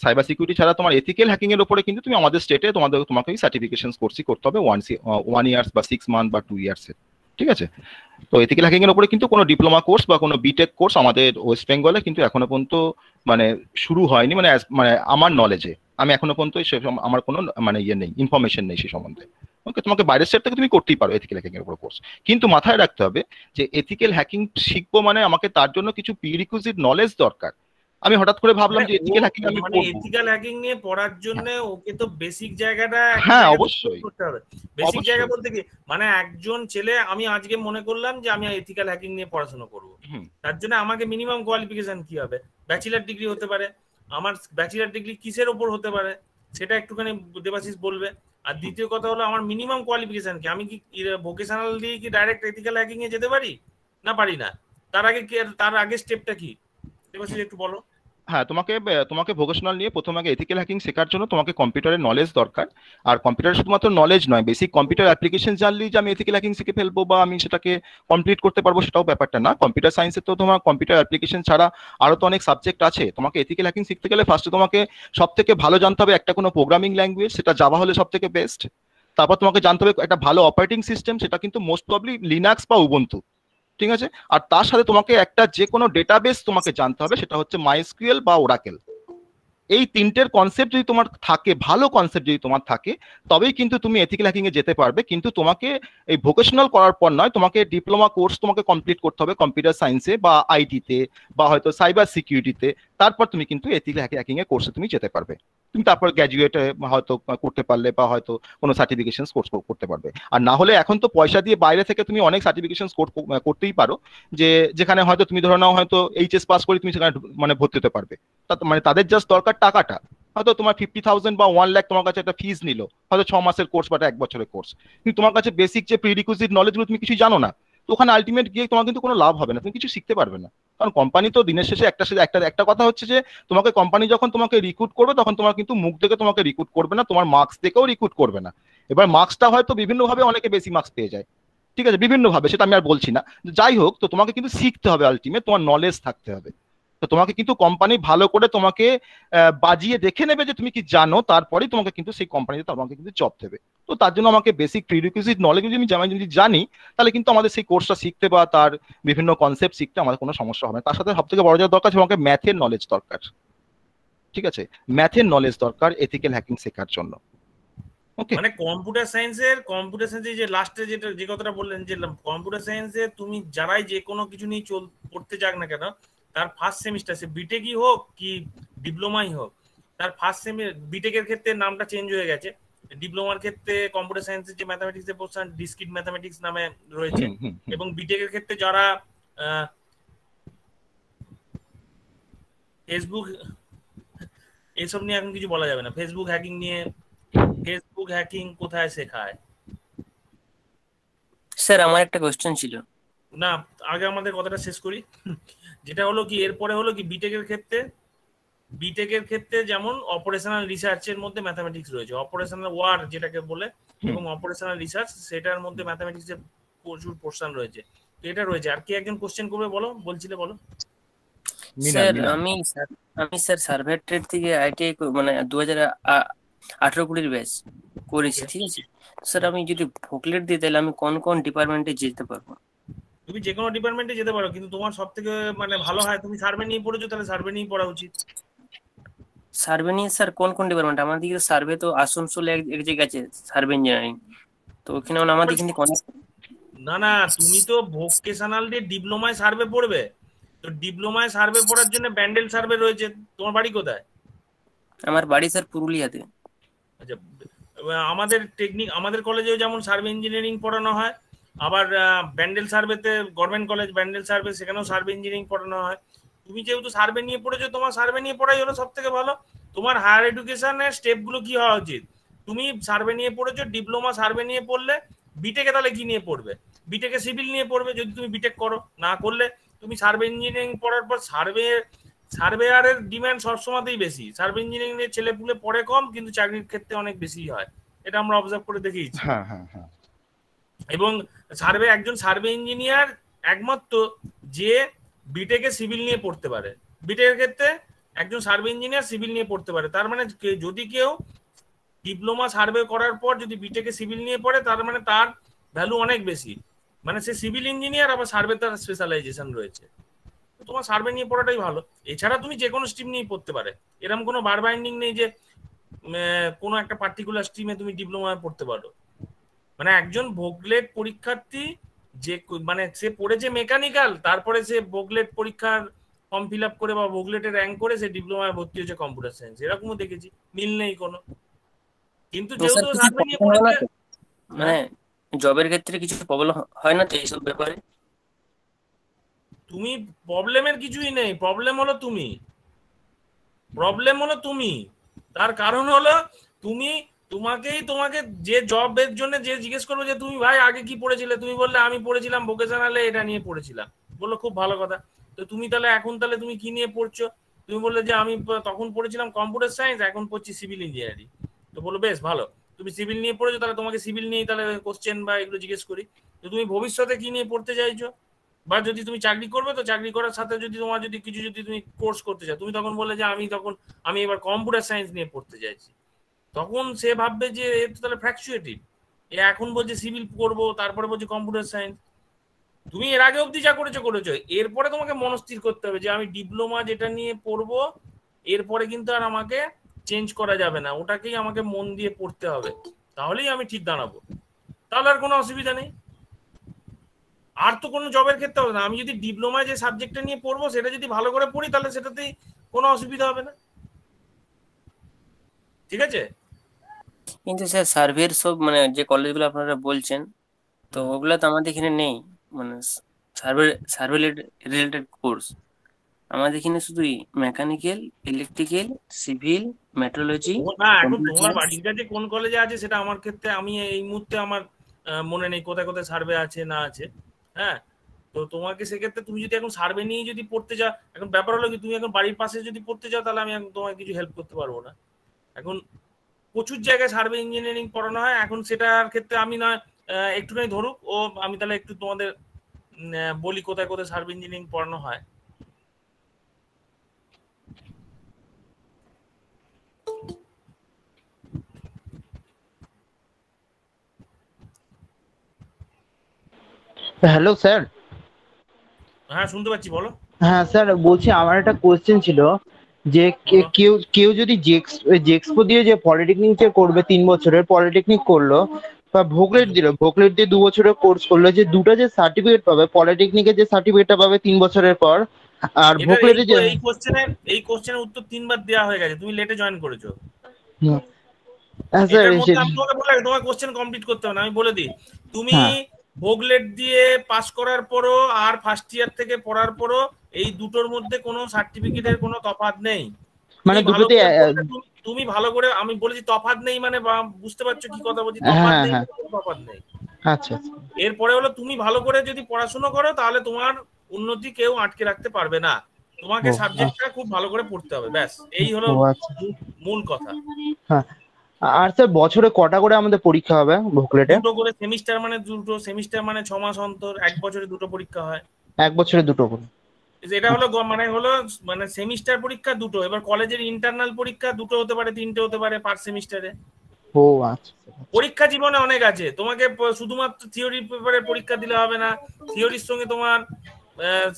সাইবার সিকিউরিটি ছাড়া তোমার এথিক্যাল হ্যাকিং এর উপরে কিন্তু তুমি আমাদের স্টেটে তোমাকে সার্টিফিকেশন কোর্সই করতে হবে 1 ইয়ার্স বা 6 মান্থ বা 2 ইয়ার্সের, ঠিক আছে? তো এথিক্যাল হ্যাকিং এর উপরে কিন্তু কোনো ডিপ্লোমা কোর্স বা কোনো বিটেক কোর্স আমাদের ওয়েস্ট বেঙ্গলে কিন্তু এখনো পর্যন্ত মানে শুরু হয়নি, মানে আমার নলেজে আমি এখনো পর্যন্ত আমার কোনো মানে ইয়ে নেই, ইনফরমেশন নেই সে সম্বন্ধে। ওকে, তোমাকে বাইরের স্টেট থেকে তুমি করতেই পারো এথিক্যাল হ্যাকিং এর উপর কোর্স, কিন্তু মাথায় রাখতে হবে যে এথিক্যাল হ্যাকিং শিখবো মানে আমাকে তার জন্য কিছু প্রিরিকুইজিট নলেজ দরকার। আমি হঠাৎ করে ভাবলাম যে এথিক্যাল হ্যাকিং আমি মানে এথিক্যাল হ্যাকিং নিয়ে পড়ার জন্য ওকে তো বেসিক জায়গাটা হ্যাঁ অবশ্যই করতে হবে। বেসিক জায়গা বলতে কি, মানে একজন ছেলে আমি আজকে মনে করলাম যে আমি এথিক্যাল হ্যাকিং নিয়ে পড়াশোনা করব, তার জন্য আমাকে মিনিমাম কোয়ালিফিকেশন কি হবে? ব্যাচেলর ডিগ্রি হতে পারে। আমার ব্যাচেলর ডিগ্রি কিসের উপর হতে পারে সেটা একটুখানি দেবাশিস বলবে। আর দ্বিতীয় কথা হলো আমার মিনিমাম কোয়ালিফিকেশন কি, আমি কি ভোকেশনাল দিয়ে কি ডাইরেক্ট এথিক্যাল হ্যাকিং এ যেতে পারি না পারি না? তার আগে স্টেপটা কি দেবাশিস একটু বলো। হ্যাঁ, তোমাকে ভোকেশনাল নিয়ে প্রথম আগে এথিক্যাল হ্যাকিং শেখার জন্য তোমাকে কম্পিউটারের নলেজ দরকার। আর কম্পিউটার শুধুমাত্র নলেজ নয়, বেসিক কম্পিউটার অ্যাপ্লিকেশন জানলেই যে আমি এথিক্যাল হ্যাকিং শিখে ফেলবো বা আমি সেটাকে কমপ্লিট করতে পারবো সেটাও ব্যাপারটা না। কম্পিউটার সায়েন্সে তো তোমার কম্পিউটার অ্যাপ্লিকেশন ছাড়া আরো তো অনেক সাবজেক্ট আছে। তোমাকে এথিক্যাল হ্যাকিং শিখতে গেলে ফার্স্টে তোমাকে সব থেকে ভালো জানতে হবে একটা কোনো প্রোগ্রামিং ল্যাঙ্গুয়েজ, সেটা জাভা হলে সব থেকে বেস্ট। তারপর তোমাকে জানতে হবে একটা ভালো অপারেটিং সিস্টেম, সেটা কিন্তু মোস্ট প্রবলি লিনাক্স বা উবুন্টু, ঠিক আছে? আর তার সাথে তোমাকে একটা যে কোনো ডেটাবেস তোমাকে জানতে হবে, সেটা হচ্ছে মাইএসকিউএল বা ওরাকেল। এই তিনটের কনসেপ্ট যদি তোমার থাকে, ভালো কনসেপ্ট যদি তোমার থাকে, তবেই কিন্তু তুমি এথিক্যাল হ্যাকিং এ যেতে পারবে। কিন্তু তোমাকে এই ভোকেশনাল করার পর নয়, তোমাকে ডিপ্লোমা কোর্স তোমাকে কমপ্লিট করতে হবে কম্পিউটার সায়েন্সে বা আইটিতে বা হয়তো সাইবার সিকিউরিটিতে। তারপর তুমি কিন্তু এথিক্যাল হ্যাকিং এর কোর্সে তুমি যেতে পারবে। তুমি তারপর গ্র্যাজুয়েটে হয়তো করতে পারলে বা হয়তো কোনো সার্টিফিকেশন কোর্স করতে পারবে। আর না হলে এখন তো পয়সা দিয়ে বাইরে থেকে তুমি অনেক সার্টিফিকেশন কোর্স করতেই পারো, যেখানে হয়তো তুমি ধরে নাও হয়তো এইচএস পাস করে তুমি সেখানে মানে ভর্তি হতে পারবে। মানে তাদের জাস্ট দরকার টাকাটা। হয়তো তোমার 50,000 বা 1 লাখ তোমার কাছে একটা ফিস নিল, হয়তো 6 মাসের কোর্স বা 1 বছরের কোর্স, কিন্তু তোমার কাছে বেসিক যে প্রিরিকুইজিট নলেজগুলো তুমি কিছু জানো না, তো ওখানে আলটিমেট গিয়ে তোমার কিন্তু কোনো লাভ হবে না, তুমি কিছু শিখতে পারবে না। কারণ কোম্পানি তো দিনের শেষে একটা কথা হচ্ছে যে তোমাকে কোম্পানি যখন তোমাকে রিক্রুট করবে তখন তোমার কিন্তু মুখ দেখে তোমাকে রিক্রুট করবে না, তোমার মার্কস দেখেও রিক্রুট করবে না। এবার মার্কসটা হয়তো বিভিন্নভাবে অনেকে বেশি মার্কস পেয়ে যায়, ঠিক আছে, বিভিন্নভাবে, সেটা আমি আর বলছি না। যাই হোক, তো তোমাকে কিন্তু শিখতে হবে, আলটিমেট তোমার নলেজ থাকতে হবে। তো তো তোমাকে কিন্তু কোম্পানি ভালো করে তোমাকে বাজিয়ে দেখে নেবে যে তুমি কি জানো, তারপরেই তোমাকে কিন্তু সেই কোম্পানিতে তোমাকে কিন্তু জব দেবে। তো তার জন্য আমাকে বেসিক প্রিরিকুইজিট নলেজ যদি জানি, তাহলে কিন্তু আমাদের সেই কোর্সটা শিখতে বা তার বিভিন্ন কনসেপ্ট শিখতে আমাদের কোনো সমস্যা হবে না। তার সাথে সব থেকে বড় যেটা দরকার আছে, আমাকে ম্যাথের নলেজ দরকার। ঠিক আছে, ম্যাথের নলেজ দরকার এথিক্যাল হ্যাকিং শেখার জন্য। মানে কম্পিউটার সায়েন্সে যে লাস্টে যে কথাটা বললেন, যে কম্পিউটার সায়েন্সে তুমি যারাই যে কোনো কিছু নিয়ে পড়তে যাক না কেন, তার ফার্স্ট সেমিস্টার, সে বিটেকই হোক কি ডিপ্লোমাই হোক, তার ফার্স্ট বিটেকের ক্ষেত্রে নামটা চেঞ্জ হয়ে গেছে, ডিপ্লোমার ক্ষেত্রে কম্পিউটার সায়েন্সের যে ম্যাথামেটিক্স এর পোর্শন ডিসক্রিট ম্যাথামেটিক্স নামে রয়েছে, এবং বিটেকের ক্ষেত্রে যারা ফেসবুক এসব নিয়ে এখন কিছু বলা যাবে না, ফেসবুক হ্যাকিং কোথায় শেখায়? স্যার আমার একটা কোশ্চেন ছিল। না, আগে আমাদের কথাটা শেষ করি। যেটা হলো কি, এরপরে হলো কি, বিটেকের ক্ষেত্রে যেমন অপারেশনাল রিসার্চের মধ্যে ম্যাথামেটিক্স রয়েছে, অপারেশনাল ওয়ার যেটাকে বলে, এবং অপারেশনাল রিসার্চ, সেটার মধ্যে ম্যাথামেটিক্সের প্রচুর পোর্শন রয়েছে। তো এটা রয়েছে। আর কি একজন কোশ্চেন করবে, বলছিলে বলো। স্যার আমি স্যার সার্ভে ট্রেড থেকে আইটিআই মানে 2018-20 ব্যাচ করেছি, ঠিক আছে স্যার। আমি যদি ভোকলেট দিই তাহলে আমি কোন কোন ডিপার্টমেন্টে যেতে পারবো? তুমি যে কোনো ডিপার্টমেন্টে যেতে পারো, কিন্তু তোমার সব থেকে মানে ভালো হয় তুমি সার্ভে নিয়ে পড়েছো, তাহলে সার্ভে নিয়ে পড়া উচিত। সার্ভে নিয়ে স্যার কোন কোন ডিপার্টমেন্ট? আমাদের দিকে সার্ভে তো আসানসোলে এক জায়গায় আছে সার্ভে ইঞ্জিনিয়ারিং, তো ওখানে আমাদের কিন্তু না তুমি তো ভোকেশনাল দিয়ে ডিপ্লোমায় সার্ভে পড়বে, তো ডিপ্লোমায় সার্ভে পড়ার জন্য ব্যান্ডেল সার্ভে রয়েছে। তোমার বাড়ি কোথায়? আমার বাড়ি স্যার পুরুলিয়াতে। আচ্ছা, আমাদের কলেজেও যেমন সার্ভে ইঞ্জিনিয়ারিং পড়ানো হয়, আবার ব্যান্ডেল সার্ভেতে গভর্নমেন্ট কলেজ ব্যান্ডেল সার্ভে, সেখানেও সার্ভে ইঞ্জিনিয়ারিং পড়ানো হয়। তুমি যেহেতু সার্ভে নিয়ে পড়েছো, তোমার সার্ভে নিয়ে পড়াই হলো সব থেকে ভালো। তোমার হায়ার এডুকেশনের স্টেপগুলো কি হওয়া উচিত? তুমি সার্ভে নিয়ে পড়েছো, ডিপ্লোমা সার্ভে নিয়ে পড়লে, বিটেকে তাহলে কি নিয়ে পড়বে? বিটেকে সিভিল নিয়ে পড়বে যদি তুমি বিটেক করো। না করলে তুমি সার্ভে ইঞ্জিনিয়ারিং পড়ার পর সার্ভেয়ারের ডিমান্ড সবসময়তেই বেশি। সার্ভে ইঞ্জিনিয়ারিং এর ছেলেপুলে পড়ে কম, কিন্তু চাকরির ক্ষেত্রে অনেক বেশি হয়, এটা আমরা অবজার্ভ করে দেখেছি। এবং একজন সার্ভে ইঞ্জিনিয়ার একমাত্র যে বিটেকে সিভিল নিয়ে পড়তে পারে। বিটেকের ক্ষেত্রে একজন সার্ভে ইঞ্জিনিয়ার সিভিল নিয়ে পড়তে পারে। তার মানে যদি কেউ ডিপ্লোমা সার্ভে করার পর যদি বিটেকে সিভিল নিয়ে পড়ে, তার মানে তার ভ্যালু অনেক বেশি, মানে সে সিভিল ইঞ্জিনিয়ার, আবার সার্ভে তার স্পেশালাইজেশন রয়েছে। তোমার সার্ভে নিয়ে পড়াটাই ভালো। এছাড়া তুমি যে কোনো স্ট্রিম নিয়ে পড়তে পারে, এরকম কোনো বার বাইন্ডিং নেই যে কোনো একটা পার্টিকুলার স্ট্রিমে তুমি ডিপ্লোমায় পড়তে পারো। মানে একজন ভোগলেট পরীক্ষার্থী যে মানে সে পড়েছে মেকানিক্যাল, তারপরে সে ভোগলেট পরীক্ষার ফর্ম ফিল আপ করে বা ভোগলেটে র্যাঙ্ক করে সে ডিপ্লোমায় ভর্তি হয়েছে কম্পিউটার সায়েন্স, এরকমও দেখেছি, মিল নেই কোনো। কিন্তু যেহেতু সার্ভে নিয়ে পড়েছে, মানে জবের ক্ষেত্রে কিছু প্রবলেম হয় না তো এইসব ব্যাপারে? তুমি প্রবলেমের কিছুই নেই, প্রবলেম হলো তুমি। তার কারণ হলো তোমাকে যে জবের জন্য যে জিজ্ঞেস করবে যে তুমি ভাই আগে কি পড়েছিলে, তুমি বললে আমি পড়েছিলাম ভোকেশনালে, এটা নিয়ে পড়েছিলাম, বললো খুব ভালো কথা। তো তুমি তাহলে এখন তুমি কি নিয়ে পড়ছো? তুমি বললে যে আমি তখন পড়েছিলাম কম্পিউটার সায়েন্স, এখন পড়ছি সিভিল ইঞ্জিনিয়ারিং। তো বললো বেশ ভালো, তুমি সিভিল নিয়ে পড়েছো, তাহলে তোমাকে সিভিল নিয়েই তাহলে কোশ্চেন বা এগুলো জিজ্ঞেস করি। তো তুমি ভবিষ্যতে কি নিয়ে পড়তে চাইছো, বা যদি তুমি চাকরি করবে, তো চাকরি করার সাথে যদি তোমার যদি তুমি কোর্স করতে চাও, তুমি তখন বললে যে আমি এবার কম্পিউটার সায়েন্স নিয়ে পড়তে চাইছি, তখন সে ভাববে যে এর তো তাহলে ফ্র্যাকচুয়েটিভ, এ এখন বলছে সিভিল করবো, তারপরে বলছে কম্পিউটার সায়েন্স। তুমি এর আগে অবধি যা করেছো, এরপরে তোমাকে মনস্থির করতে হবে যে আমি ডিপ্লোমা যেটা নিয়ে পড়বো, এরপরে কিন্তু আর আমাকে চেঞ্জ করা যাবে না, ওটাকেই আমাকে মন দিয়ে পড়তে হবে, তাহলেই আমি ঠিক দাঁড়াবো, তাহলে আর কোনো অসুবিধা নেই। আর তো কোনো জবের ক্ষেত্রে হবে না। আমি যদি ডিপ্লোমায় যে সাবজেক্টটা নিয়ে পড়বো সেটা যদি ভালো করে পড়ি, তাহলে সেটাতেই কোনো অসুবিধা হবে না, ঠিক আছে? কিন্তু স্যার সার্ভের সব মানে যে কলেজগুলো আপনারা বলছেন, তো ওগুলো তো আমাদের এখানে নেই, মানে সার্ভে রিলেটেড কোর্স আমাদের এখানে শুধুই মেকানিক্যাল, ইলেকট্রিক্যাল, সিভিল, মেট্রোলজি। না, এখন তোমার বাড়ির কাছে কোন কলেজে আছে সেটা আমার ক্ষেত্রে আমি এই মুহূর্তে আমার মনে নেই কোথায় কোথায় সার্ভে আছে না আছে। হ্যাঁ, তো তোমাকে সেক্ষেত্রে তুমি যদি এখন সার্ভে নিয়ে যদি পড়তে যাও, এখন ব্যাপার হলো কি, তুমি এখন বাড়ির পাশে যদি পড়তে যাও, তাহলে আমি এখন তোমাকে কিছু হেল্প করতে পারবো না। এখন প্রচুর জায়গায় সার্ভে ইঞ্জিনিয়ারিং পড়ানো হয়, এখন সেটার ক্ষেত্রে আমি না একটুখানি ধরুক ও আমি তাহলে একটু তোমাদের বলি কোথায় কোথায় সার্ভে ইঞ্জিনিয়ারিং পড়ানো হয়। Hello sir. হ্যাঁ শুনতে পাচ্ছি, বলো। হ্যাঁ স্যার, বলছি আমার একটা কোশ্চেন ছিল যে কেউ কেউ যদি জেক্সপো দিয়ে যে পলিটেকনিক যে করবে 3 বছরের পলিটেকনিক করলো বা ভোগলেট দিল, ভোগলেট দিয়ে 2 বছরের কোর্স করলো, যে দুটো যে সার্টিফিকেট পাবে, পলিটেকনিকের যে সার্টিফিকেটটা পাবে 3 বছরের পর, আর ভোগলেটের যে এই কোশ্চেনের উত্তর 3বার দেওয়া হয়ে গেছে, তুমি লেটে জয়েন করেছো। হ্যাঁ স্যার, এটার মধ্যে আমি তোমাকে বলে তোমার কোশ্চেন কমপ্লিট করতে হবে না, আমি বলে দিই। তুমি ভোগলেট দিয়ে পাস করার পরও আর ফার্স্ট ইয়ার থেকে পড়ার পরও এই দুটোর মধ্যে কোনো সার্টিফিকেটের কোনো তফাৎ নেই। মানে দুটোতে তুমি ভালো করে, আমি বলেছি তফাৎ নেই মানে বুঝতে পারছো কি কথা বলছি? তফাৎ নেই, তফাৎ নেই। আচ্ছা, এরপরে হলো তুমি ভালো করে যদি পড়াশোনা করো তাহলে তোমার উন্নতি কেউ আটকে রাখতে পারবে না। তোমাকে সাবজেক্টটা খুব ভালো করে পড়তে হবে, ব্যাস এই হলো মূল কথা। হ্যাঁ, আর স্যার বছরে কটা করে আমাদের পরীক্ষা হবে ভোগলেটে? দুটো করে সেমিস্টার, মানে দুটো সেমিস্টার মানে 6 মাস অন্তর, 1 বছরে 2টো পরীক্ষা হয়। 1 বছরে 2টো করে? এটা হলো মানে সেমিস্টার পরীক্ষা 2টো। এবার কলেজের ইন্টারনাল পরীক্ষা 2টো হতে পারে, 3টে হতে পারে পার সেমিস্টারে। ও আচ্ছা। পরীক্ষা জীবনে অনেক আছে, তোমাকে শুধুমাত্র থিওরি পেপারে পরীক্ষা দিলে হবে না, থিওরির সঙ্গে তোমার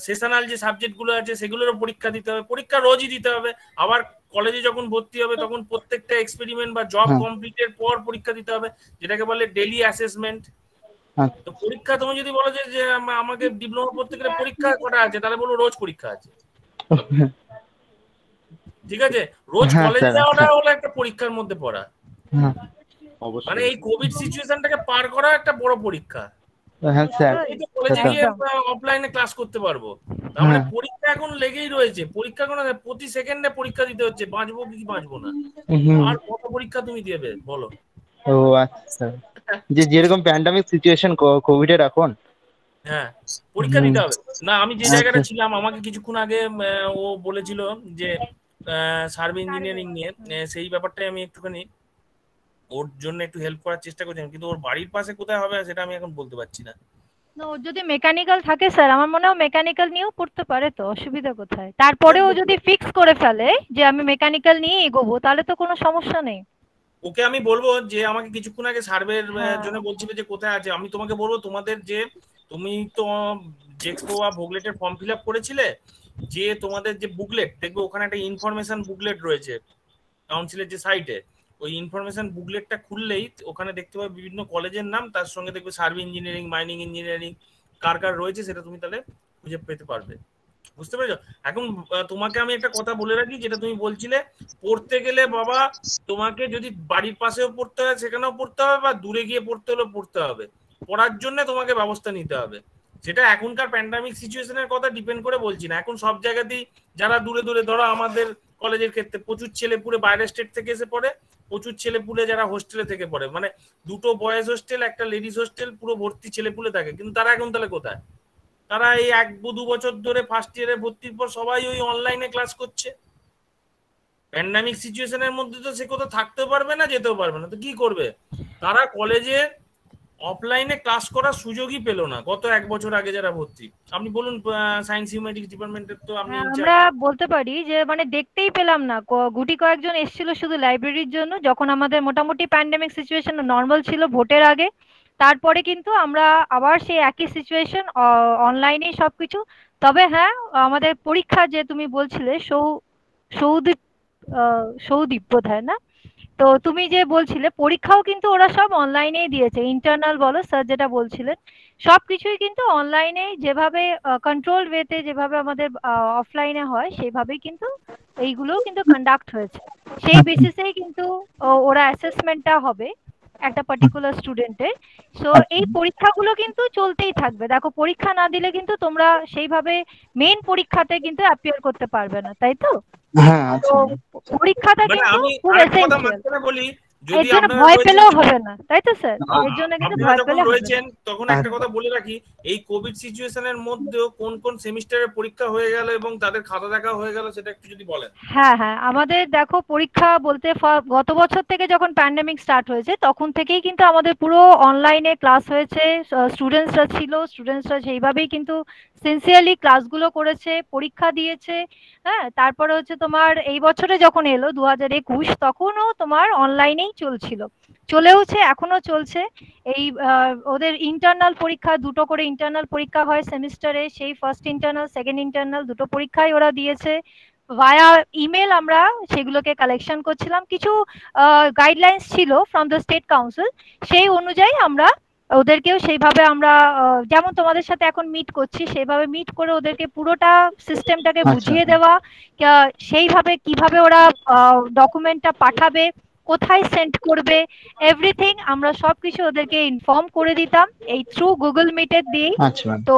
সেশনাল যে সাবজেক্ট গুলো আছে সেগুলোরও পরীক্ষা দিতে হবে। পরীক্ষা রোজই দিতে হবে। আবার কলেজে যখন ভর্তি হবে তখন প্রত্যেকটা এক্সপেরিমেন্ট বা জব কমপ্লিটের পর পরীক্ষা দিতে হবে, যেটাকে বলে ডেইলি অ্যাসেসমেন্ট। তো পরীক্ষা তুমি যদি বলো যে আমাকে ডিপ্লোমা পড়তে গেলে পরীক্ষা কটা আছে, তাহলে বলবো রোজ পরীক্ষা আছে। ঠিক আছে, রোজ কলেজ যাওয়াটা হলো একটা পরীক্ষার মধ্যে পড়া। মানে এই কোভিড সিচুয়েশনটাকে পার করা একটা বড় পরীক্ষা। হ্যাঁ স্যার, কলেজে গিয়ে অফলাইনে ক্লাস করতে পারবো, তার মানে পরীক্ষা এখন লেগেই রয়েছে। পরীক্ষা কোনো প্রতি সেকেন্ডে পরীক্ষা দিতে হচ্ছে, বাঁচবো কি বাঁচবো না। আর কত পরীক্ষা তুমি দেবে বলো? ও আচ্ছা, যে যেরকম প্যান্ডামিক সিচুয়েশন কোভিড এর এখন, হ্যাঁ পরীক্ষা দিতে হবে না। আমি যে জায়গাটা ছিলাম, আমাকে কিছুক্ষণ আগে ও বলেছিল যে সার্ভে ইঞ্জিনিয়ারিং নিয়ে, সেই ব্যাপারটাই আমি একটুখানি ওর জন্য একটু হেল্প করার চেষ্টা করছিলাম, কিন্তু ওর বাড়ির পাশে কোথায় হবে সেটা আমি এখন বলতে পারছি না। ওর যদি মেকানিক্যাল থাকে স্যার, আমার মনে হয় মেকানিক্যাল নিয়েও পড়তে পারে, তো অসুবিধা কোথায়? তারপরেও যদি ফিক্স করে ফেলে যে আমি মেকানিক্যাল নিয়ে এগোবো, তাহলে তো কোনো সমস্যা নেই। ওকে আমি বলবো যে আমাকে কিছুক্ষণ আগে সার্ভের জন্য বলছিল যে কোথায় আছে, আমি তোমাকে বলবো তোমাদের যে তুমি তো জেক্সপো বা ভোগলেটের ফর্ম ফিল আপ করেছিলে, যে তোমাদের যে বুকলেট দেখবে ওখানে একটা ইনফরমেশন বুকলেট রয়েছে কাউন্সিলের যে সাইটে, ওই ইনফরমেশন বুকলেটটা খুললেই ওখানে দেখতে পাবে বিভিন্ন কলেজের নাম, তার সঙ্গে দেখবে সার্ভে ইঞ্জিনিয়ারিং, মাইনিং ইঞ্জিনিয়ারিং কার কার রয়েছে সেটা তুমি তাহলে খুঁজে পেতে পারবে। বুঝতে পেরেছো? এখন তোমাকে আমি একটা কথা বলে রাখি, যেটা তুমি বলছিলে পড়তে গেলে বাবা তোমাকে যদি বাড়ির পাশেও পড়তে হয় সেখানেও পড়তে হবে, বা দূরে গিয়ে পড়তে হলেও পড়তে হবে। পড়ার জন্য তোমাকে ব্যবস্থা নিতে হবে। সেটা এখনকার প্যান্ডামিক সিচুয়েশনের কথা ডিপেন্ড করে বলছি না, এখন সব জায়গাতেই যারা দূরে দূরে, ধরো আমাদের কলেজের ক্ষেত্রে প্রচুর ছেলেপুলে বাইরের স্টেট থেকে এসে পড়ে, প্রচুর ছেলেপুলে যারা হোস্টেলে থেকে পড়ে, মানে 2টো বয়েজ হোস্টেল একটা লেডিস হোস্টেল পুরো ভর্তি ছেলেপুলে থাকে, কিন্তু তারা এখন তাহলে কোথায়? তারা এই 1-2 বছর ধরে ফার্স্ট ইয়ারে ভর্তির পর সবাই ওই অনলাইনে ক্লাস করছে। প্যান্ডামিক সিচুয়েশনের মধ্যে তো সে কোথাও থাকতেও পারবে না, যেতেও পারবে না, তো কি করবে? তারা কলেজে অফলাইনে ক্লাস করার সুযোগই পেল না গত 1 বছর আগে যারা ভর্তি। আপনি বলুন সায়েন্স হিউম্যানিটিক্স ডিপার্টমেন্টের তো আপনি আমরা বলতে পারি যে মানে দেখতেই পেলাম না, গুটি কয়েকজন এসেছিল শুধু লাইব্রেরির জন্য, যখন আমাদের মোটামুটি প্যান্ডেমিক সিচুয়েশন নর্মাল ছিল ভোটের আগে। তারপরে কিন্তু আমরা আবার সেই একই সিচুয়েশন, অনলাইনেই সবকিছু। তবে হ্যাঁ, আমাদের পরীক্ষা যে তুমি বলছিলে সৌদীপ সৌদীপ বোধহয় না, তো তুমি যে বলছিলে পরীক্ষাও কিন্তু ওরা সব অনলাইনেই দিয়েছে। ইন্টারনাল বলো, স্যার যেটা বলছিলেন সবকিছুই কিন্তু অনলাইনে, যেভাবে কন্ট্রোল ওয়েতে যেভাবে আমাদের অফলাইনে হয় সেভাবেই কিন্তু এইগুলোও কিন্তু কন্ডাক্ট হয়েছে। সেই বেসিসেই কিন্তু ওরা অ্যাসেসমেন্টটা হবে একটা পার্টিকুলার স্টুডেন্টের। সো এই পরীক্ষাগুলো কিন্তু চলতেই থাকবে। দেখো, পরীক্ষা না দিলে কিন্তু তোমরা সেইভাবে মেইন পরীক্ষাতে কিন্তু অ্যাপিয়ার করতে পারবে না, তাই তো? তো পরীক্ষাটা কিন্তু খুব এসেনশিয়াল, বলি এর জন্য ভয় পেলেও হবে না, তাই তো স্যার? এর জন্য কিন্তু ভয় পেলে রয়েছেন। তখন একটা কথা বলে রাখি, এই কোভিড সিচুয়েশনের মধ্যেও কোন কোন সেমিস্টারের পরীক্ষা হয়ে গেল এবং তাদের খাতা দেখা হয়ে গেল সেটা একটু যদি বলেন। হ্যাঁ হ্যাঁ, আমাদের দেখো পরীক্ষা বলতে গত বছর থেকে যখন প্যান্ডেমিক স্টার্ট হয়েছে তখন থেকেই কিন্তু আমাদের পুরো অনলাইনে ক্লাস হয়েছে। স্টুডেন্টসরা সেইভাবেই কিন্তু সিনসিয়ারলি ক্লাসগুলো করেছে, পরীক্ষা দিয়েছে। হ্যাঁ, তারপরে হচ্ছে তোমার এই বছরে যখন এলো 2021, তখনও তোমার অনলাইনেই চলছিল, চলেওছে, এখনো চলছে। এই ওদের ইন্টারনাল পরীক্ষা, দুটো করে ইন্টারনাল পরীক্ষা হয় সেমিস্টারে, সেই ফার্স্ট ইন্টারনাল সেকেন্ড ইন্টারনাল দুটো পরীক্ষাই ওরা দিয়েছে। ভায়া ইমেল আমরা সেগুলোকে কালেকশন করছিলাম, কিছু গাইডলাইন্স ছিল ফ্রম দ্য স্টেট কাউন্সিল, সেই অনুযায়ী আমরা ওদেরকেও সেইভাবে আমরা যেমন তোমাদের সাথে এখন মিট করছি সেইভাবে মিট করে ওদেরকে পুরোটা সিস্টেমটাকে বুঝিয়ে দেওয়া, সেইভাবে কিভাবে ওরা ডকুমেন্টটা পাঠাবে, কোথায় সেন্ড করবে, এভরিথিং আমরা সবকিছু ওদেরকে ইনফর্ম করে দিতাম এই থ্রু গুগল মিটের দিয়ে। তো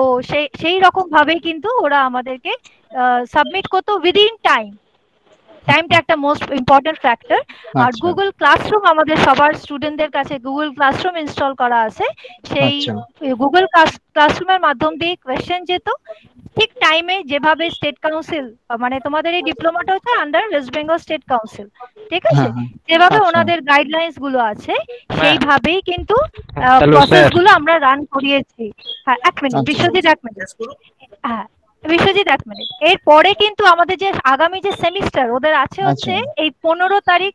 সেই রকম ভাবে কিন্তু ওরা আমাদেরকে সাবমিট করতো উইদিন টাইম। টাইমটা একটা মোস্ট ইম্পর্টেন্ট ফ্যাক্টর। আর গুগল ক্লাসরুম আমাদের সবার স্টুডেন্টদের কাছে গুগল ক্লাসরুম ইনস্টল করা আছে, সেই গুগল ক্লাসরুমের মাধ্যম দিয়ে কোয়েশ্চেন যেত ঠিক টাইমে, যেভাবে স্টেট কাউন্সিল, মানে তোমাদের এই ডিপ্লোমাটা হচ্ছে under West Bengal state council, ঠিক আছে, যেভাবে ওনাদের গাইডলাইন্স গুলো আছে সেইভাবেই কিন্তু প্রসেস গুলো আমরা রান করিয়েছি। হ্যাঁ, এক মিনিট বিশ্বজিৎ, এক মিনিট। হ্যাঁ বিশ্বজিৎ, এক মিনিট। এরপরে কিন্তু আমাদের যে আগামী যে সেমিস্টার ওদের আছে হচ্ছে এই 15 তারিখ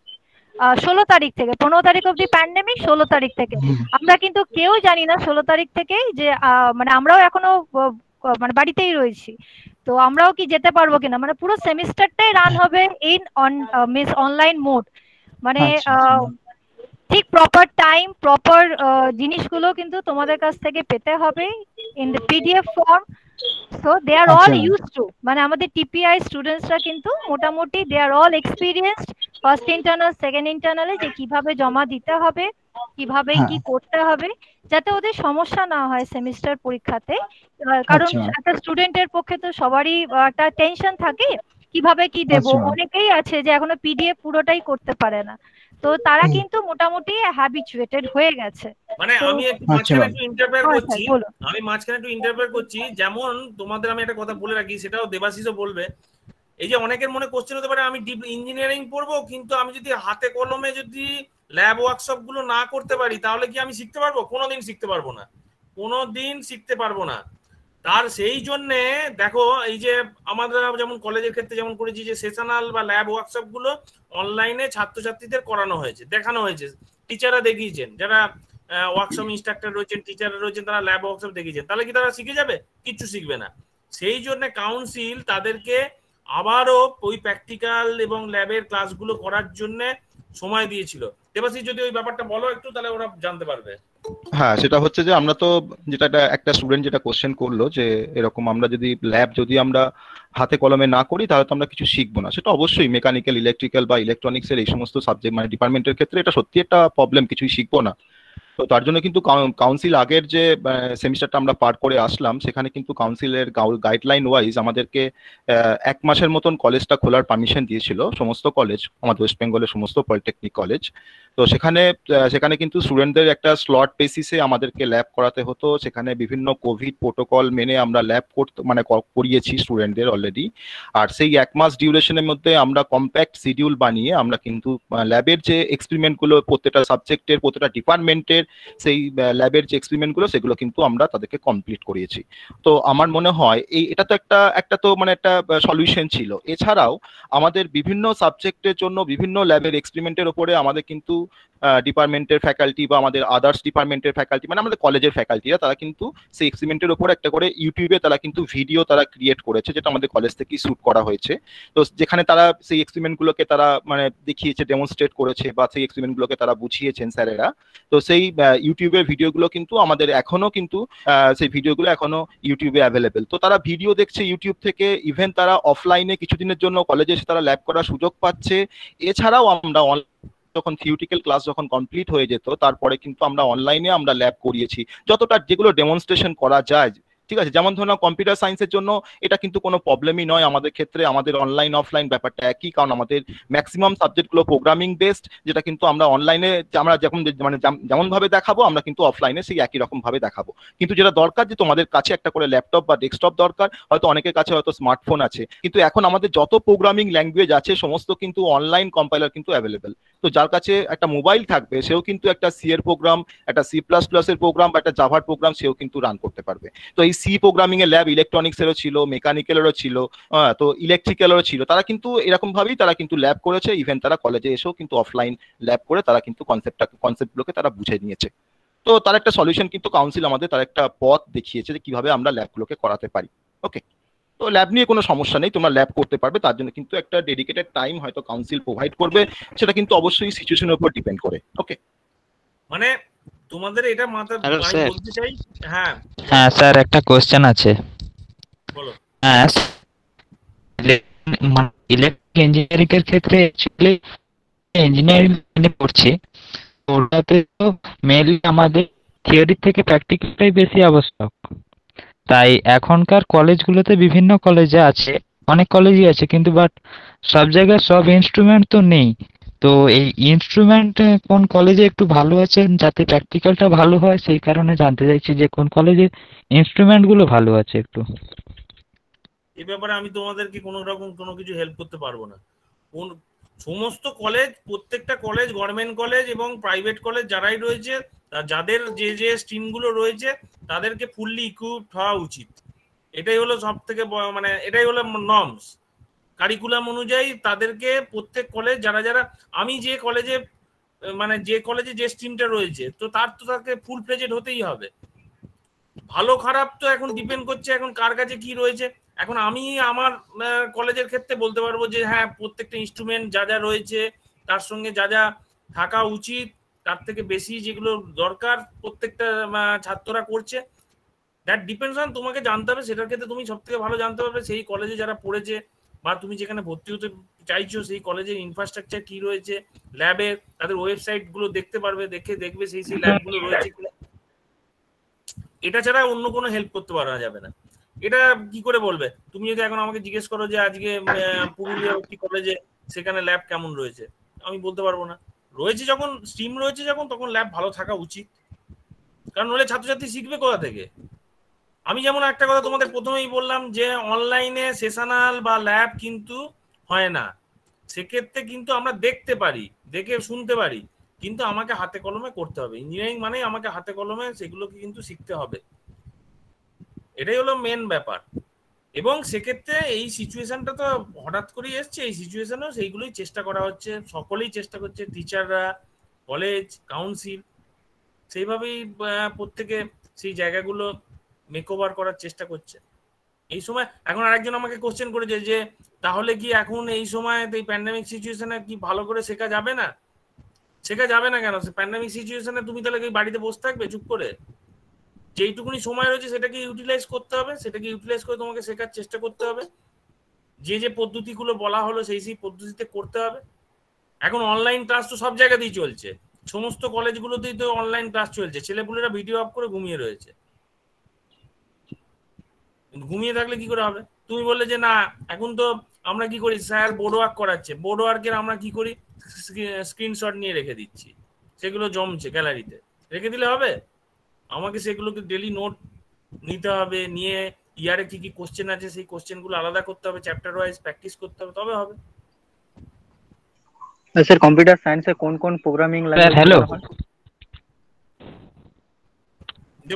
16 তারিখ থেকে, 15 তারিখ অব্দি প্যান্ডেমিক, 16 তারিখ থেকে আমরা কিন্তু কেউ জানি না 16 তারিখ থেকে যে মানে আমরাও এখনো মানে বাড়িতেই রয়েছি, তো আমরাও কি যেতে পারবো কিনা, মানে পুরো সেমিস্টারটাই রান হবে ইন অনলাইন মোড, মানে ঠিক প্রপার টাইম প্রপার জিনিসগুলো কিন্তু তোমাদের কাছ থেকে পেতে হবে in the PDF form. So they are all used to, মানে আমাদের টিপিআই স্টুডেন্টসরা কিন্তু মোটামুটি they are all experienced first internal second ইন্টারনালে, যে কিভাবে জমা দিতে হবে, কিভাবে কি করতে হবে, যাতে ওদের সমস্যা না হয় সেমিস্টার পরীক্ষাতে। কারণ একটা স্টুডেন্টের পক্ষে তো সবারই একটা টেনশন থাকে কিভাবে কি দেব, অনেকেই আছে যে এখনো পিডিএফ পুরোটাই করতে পারে না, তো তারা কিন্তু মোটামুটি হ্যাবিচুয়েটেড হয়ে গেছে। মানে আমি মাঝখানে একটু ইন্টারফেয়ার করছি, যেমন তোমাদের আমি একটা কথা বলে রাখি, সেটাও দেবাশিসও বলবে। এই যে অনেকের মনে কোশ্চেন হতে পারে আমি ডিপ ইঞ্জিনিয়ারিং পড়বো, কিন্তু আমি যদি হাতে কলমে যদি ল্যাব ওয়ার্কশপ গুলো না করতে পারি তাহলে কি আমি শিখতে পারবো? কোনোদিন শিখতে পারবো না, কোনোদিন শিখতে পারবো না। তার সেই জন্যে দেখো, এই যে আমাদের যেমন কলেজের ক্ষেত্রে যেমন করেছি যে সেশনাল বা ল্যাব ওয়ার্কশপ গুলো অনলাইনে ছাত্রছাত্রীদের করানো হয়েছে, দেখানো হয়েছে, টিচাররা দেখিয়েছেন, যারা ওয়ার্কশপ ইনস্ট্রাক্টর রয়েছেন, টিচাররা রয়েছেন, তারা ল্যাব ওয়ার্কশপ দেখিয়েছেন। তাহলে কি তারা শিখে যাবে? কিচ্ছু শিখবে না। সেই জন্য কাউন্সিল তাদেরকে আবারও ওই প্র্যাকটিক্যাল এবং ল্যাবের ক্লাসগুলো করার জন্য সময় দিয়েছিল। দেবাশিস যদি ওই ব্যাপারটা বলো একটু, তাহলে ওরা জানতে পারবে। হ্যাঁ, সেটা হচ্ছে যে আমরা তো যেটা একটা স্টুডেন্ট যেটা কোশ্চেন করলো যে এরকম আমরা যদি ল্যাব যদি আমরা হাতে কলমে না করি তাহলে তো আমরা কিছু শিখবো না। সেটা অবশ্যই মেকানিক্যাল, ইলেকট্রিক্যাল বা ইলেকট্রনিক্স এর এই সমস্ত সাবজেক্ট মানে ডিপার্টমেন্টের ক্ষেত্রে এটা সত্যি একটা প্রবলেম, কিছুই শিখবো না। তো তার জন্য কিন্তু কাউন্সিল আগের যে সেমিস্টারটা আমরা পার করে আসলাম সেখানে কিন্তু কাউন্সিলের গাইডলাইন ওয়াইজ আমাদেরকে 1 মাসের মতন কলেজটা খোলার পারমিশন দিয়েছিল, সমস্ত কলেজ, আমাদের ওয়েস্ট বেঙ্গলের সমস্ত পলিটেকনিক কলেজ। তো সেখানে কিন্তু স্টুডেন্টদের একটা স্লট বেসিসে আমাদেরকে ল্যাব করাতে হতো। সেখানে বিভিন্ন কোভিড প্রোটোকল মেনে আমরা ল্যাব করিয়েছি স্টুডেন্টদের অলরেডি। আর সেই 1 মাস ডিউরেশনের মধ্যে আমরা কম্প্যাক্ট শিডিউল বানিয়ে আমরা কিন্তু ল্যাবের যে এক্সপেরিমেন্টগুলো প্রত্যেকটা সাবজেক্টের প্রত্যেকটা ডিপার্টমেন্টের সেই ল্যাবের যে এক্সপেরিমেন্টগুলো সেগুলো কিন্তু আমরা তাদেরকে কমপ্লিট করিয়েছি। তো আমার মনে হয় এটা তো একটা তো মানে একটা সলিউশন ছিল। এছাড়াও আমাদের বিভিন্ন সাবজেক্টের জন্য বিভিন্ন ল্যাবের এক্সপেরিমেন্টের উপরে আমাদের কিন্তু ডিপার্টমেন্টের ফ্যাকাল্টি বা আমাদের আদার্স ডিপার্টমেন্টের ফ্যাকাল্টি মানে আমাদের কলেজের ফ্যাকাল্টিরা তারা কিন্তু সেই এক্সপেরিমেন্টের উপর একটা করে ইউটিউবে তারা কিন্তু ভিডিও তারা ক্রিয়েট করেছে, যেটা আমাদের কলেজ থেকেই শুট করা হয়েছে। তো যেখানে তারা সেই এক্সপেরিমেন্টগুলোকে তারা মানে দেখিয়েছে, ডেমনস্ট্রেট করেছে বা সেই এক্সপেরিমেন্টগুলোকে তারা বুঝিয়েছেন স্যারেরা। তো সেই ইউটিউবের ভিডিওগুলো কিন্তু আমাদের এখনো কিন্তু সেই ভিডিওগুলো এখনো ইউটিউবে অ্যাভেলেবেল। তো তারা ভিডিও দেখছে ইউটিউব থেকে, ইভেন তারা অফলাইনে কিছুদিনের জন্য কলেজে এসে তারা ল্যাব করার সুযোগ পাচ্ছে। এছাড়াও আমরা যখন থিওরিটিক্যাল ক্লাস যখন কমপ্লিট হয়ে যেত তারপরে কিন্তু আমরা অনলাইনে আমরা ল্যাব করিয়েছি যতটা, যেগুলো ডেমনস্ট্রেশন করা যায়। ঠিক আছে, যেমন ধরুন কম্পিউটার সায়েন্সের জন্য এটা কিন্তু কোনো প্রবলেমই নয় আমাদের ক্ষেত্রে, আমাদের অনলাইন অফলাইন ব্যাপারটা একই, কারণ আমাদের ম্যাক্সিমাম সাবজেক্টগুলো প্রোগ্রামিং বেসড, যেটা কিন্তু আমরা অনলাইনে আমরা যখন মানে যেমন ভাবে দেখাবো আমরা কিন্তু অফলাইনে সেই একই রকম ভাবে দেখাবো। কিন্তু যেটা দরকার যে তোমাদের কাছে একটা করে ল্যাপটপ বা ডেস্কটপ দরকার, হয়তো অনেকের কাছে হয়তো স্মার্টফোন আছে, কিন্তু এখন আমাদের যত প্রোগ্রামিং ল্যাঙ্গুয়েজ আছে সমস্ত কিন্তু অনলাইন কম্পাইলার কিন্তু অ্যাভেলেবেল। তো যার কাছে একটা মোবাইল থাকবে সেও কিন্তু একটা সি এর প্রোগ্রাম, একটা C++ এর প্রোগ্রাম বা একটা জাভার প্রোগ্রাম সেও কিন্তু রান করতে পারবে। তো এই সি প্রোগ্রামিং এর ল্যাব ইলেকট্রনিক্সেরও ছিল, মেকানিক্যালেরও ছিল, তো ইলেকট্রিক্যালেরও ছিল। তারা কিন্তু এরকম ভাবেই তারা কিন্তু ল্যাব করেছে, ইভেন তারা কলেজে এসেও কিন্তু অফলাইন ল্যাব করে তারা কিন্তু কনসেপ্টগুলোকে তারা বুঝে নিয়েছে। তো তার একটা সলিউশন কিন্তু কাউন্সিল আমাদের তার একটা পথ দেখিয়েছে যে কিভাবে আমরা ল্যাবগুলোকে করাতে পারি। ওকে, তো ল্যাব নিয়ে কোনো সমস্যা নেই, তোমরা ল্যাব করতে পারবে, তার জন্য কিন্তু একটা ডেডিকেটেড টাইম হয়তো কাউন্সিল প্রোভাইড করবে, সেটা কিন্তু অবশ্যই সিচুয়েশনের উপর ডিপেন্ড করে। ওকে, মানে তোমাদের এটা মাথা আমি বলতে চাই। হ্যাঁ হ্যাঁ স্যার, একটা কোশ্চেন আছে। বলো। হ্যাঁ, ইলেকট্রিক ইঞ্জিনিয়ারিং এর ক্ষেত্রে অ্যাকচুয়ালি ইঞ্জিনিয়ারিং লাইনে পড়ছি, ওটাতে তো মেইনলি আমাদের থিওরি থেকে প্র্যাকটিক্যালটাই বেশি আবশ্যক। তাই এখনকার কলেজগুলোতে বিভিন্ন কলেজে আছে, অনেক কলেজই আছে, কিন্তু বাট সব জায়গায় সব ইনস্ট্রুমেন্ট তো নেই। তো এই ইনস্ট্রুমেন্ট কোন কলেজে একটু ভালো আছে যাতে প্র্যাকটিক্যালটা ভালো হয়, সেই কারণে জানতে চাইছি যে কোন কলেজে ইনস্ট্রুমেন্টগুলো ভালো আছে একটু। এই ব্যাপারে আমি তোমাদেরকে কোনো রকম কোনো কিছু হেল্প করতে পারবো না। কোন সমস্ত কলেজ, প্রত্যেকটা কলেজ, গভর্নমেন্ট কলেজ এবং প্রাইভেট কলেজ যারাই রয়েছে, যাদের যে যে স্ট্রিমগুলো রয়েছে তাদেরকে ফুললি ইকুইপড হওয়া উচিত। এটাই হলো সব থেকে মানে এটাই হলো নর্মস। কারিকুলাম অনুযায়ী তাদেরকে প্রত্যেক কলেজ যারা যারা, আমি যে কলেজে মানে যে কলেজে যে স্ট্রিমটা রয়েছে তো তাকে ফুল ফ্লেজেড হতেই হবে। ভালো খারাপ তো এখন ডিপেন্ড করছে এখন কার কাছে কি রয়েছে। এখন আমি আমার কলেজের ক্ষেত্রে বলতে পারবো যে হ্যাঁ, প্রত্যেকটা ইনস্ট্রুমেন্ট যা যা রয়েছে তার সঙ্গে যা যা থাকা উচিত, তার থেকে বেশি যেগুলো দরকার প্রত্যেকটা ছাত্ররা করছে। দ্যাট ডিপেন্ডস অন, তোমাকে জানতে হবে সেটার ক্ষেত্রে তুমি সব থেকে ভালো জানতে পারবে সেই কলেজে যারা পড়েছে বা তুমি যেখানে ভর্তি হতে চাইছো সেই কলেজের ইনফ্রাস্ট্রাকচার কি রয়েছে, ল্যাবে তাদের ওয়েবসাইট গুলো দেখতে পারবে, দেখবে সেই ল্যাবগুলো রয়েছে কিনা। এটা ছাড়া অন্য কোনো হেল্প করতে পারা যাবে না। এটা কি করে বলবে? তুমি যদি এখন আমাকে জিজ্ঞেস করো যে আজকে পুরুলিয়া একটি কলেজে সেখানে ল্যাব কেমন রয়েছে, আমি বলতে পারবো না। রয়েছে যখন স্ট্রিম রয়েছে যখন, তখন ল্যাব ভালো থাকা উচিত, কারণ নইলে ছাত্রছাত্রী শিখবে কোথা থেকে? আমি যেমন একটা কথা তোমাদের প্রথমেই বললাম যে অনলাইনে সেশনাল বা ল্যাব কিন্তু হয় না। সেক্ষেত্রে কিন্তু আমরা দেখতে পারি, দেখে শুনতে পারি, কিন্তু আমাকে হাতে কলমে করতে হবে। ইঞ্জিনিয়ারিং মানে আমাকে হাতে কলমে সেগুলোকে কিন্তু শিখতে হবে, এটাই হলো মেন ব্যাপার। এবং সেক্ষেত্রে এই সিচুয়েশনটা তো হঠাৎ করেই এসছে, এই সিচুয়েশনেও সেইগুলোই চেষ্টা করা হচ্ছে, সকলেই চেষ্টা করছে, টিচাররা, কলেজ, কাউন্সিল, সেইভাবেই প্রত্যেকে সেই জায়গাগুলো মেকওভার করার চেষ্টা করছে। এই সময় এখন আরেকজন আমাকে কোশ্চেন করেছে যে তাহলে কি এখন এই সময় এই প্যান্ডেমিক সিচুয়েশনে কি ভালো করে শেখা যাবে না? শেখা যাবে না কেন? প্যান্ডেমিক সিচুয়েশনে তুমি তাহলে কি বাড়িতে বসে থাকবে চুপ করে? যেইটুকুনি সময় রয়েছে সেটাকে ইউটিলাইজ করতে হবে, সেটাকে ইউটিলাইজ করে তোমাকে শেখার চেষ্টা করতে হবে। যে যে পদ্ধতিগুলো বলা হলো সেই সেই পদ্ধতিতে করতে হবে। এখন অনলাইন ক্লাস তো সব জায়গাতেই চলছে, সমস্ত কলেজগুলোতেই তো অনলাইন ক্লাস চলছে। ছেলেপুলেরা ভিডিও অফ করে ঘুমিয়ে রয়েছে, ঘুমিয়ে থাকলে কি করে হবে? তুমি বললে যে না এখন তো আমরা কি করি, স্যার বোর্ড ওয়ার্ক করাচ্ছে, বোর্ড ওয়ার্কের আমরা কি করি, স্ক্রিনশট নিয়ে রেখে দিচ্ছি, সেগুলো জমছে গ্যালারিতে, রেখে দিলে হবে? আমাকে সেগুলোকে ডেলি নোট নিতে হবে, নিয়ে ইয়ারে কি কি কোশ্চেন আছে সেই কোশ্চেনগুলো আলাদা করতে হবে, চ্যাপ্টার ওয়াইজ প্র্যাকটিস করতে হবে, তবে হবে। স্যার কম্পিউটার সায়েন্সে কোন কোন প্রোগ্রামিং ল্যাঙ্গুয়েজ? হ্যালো,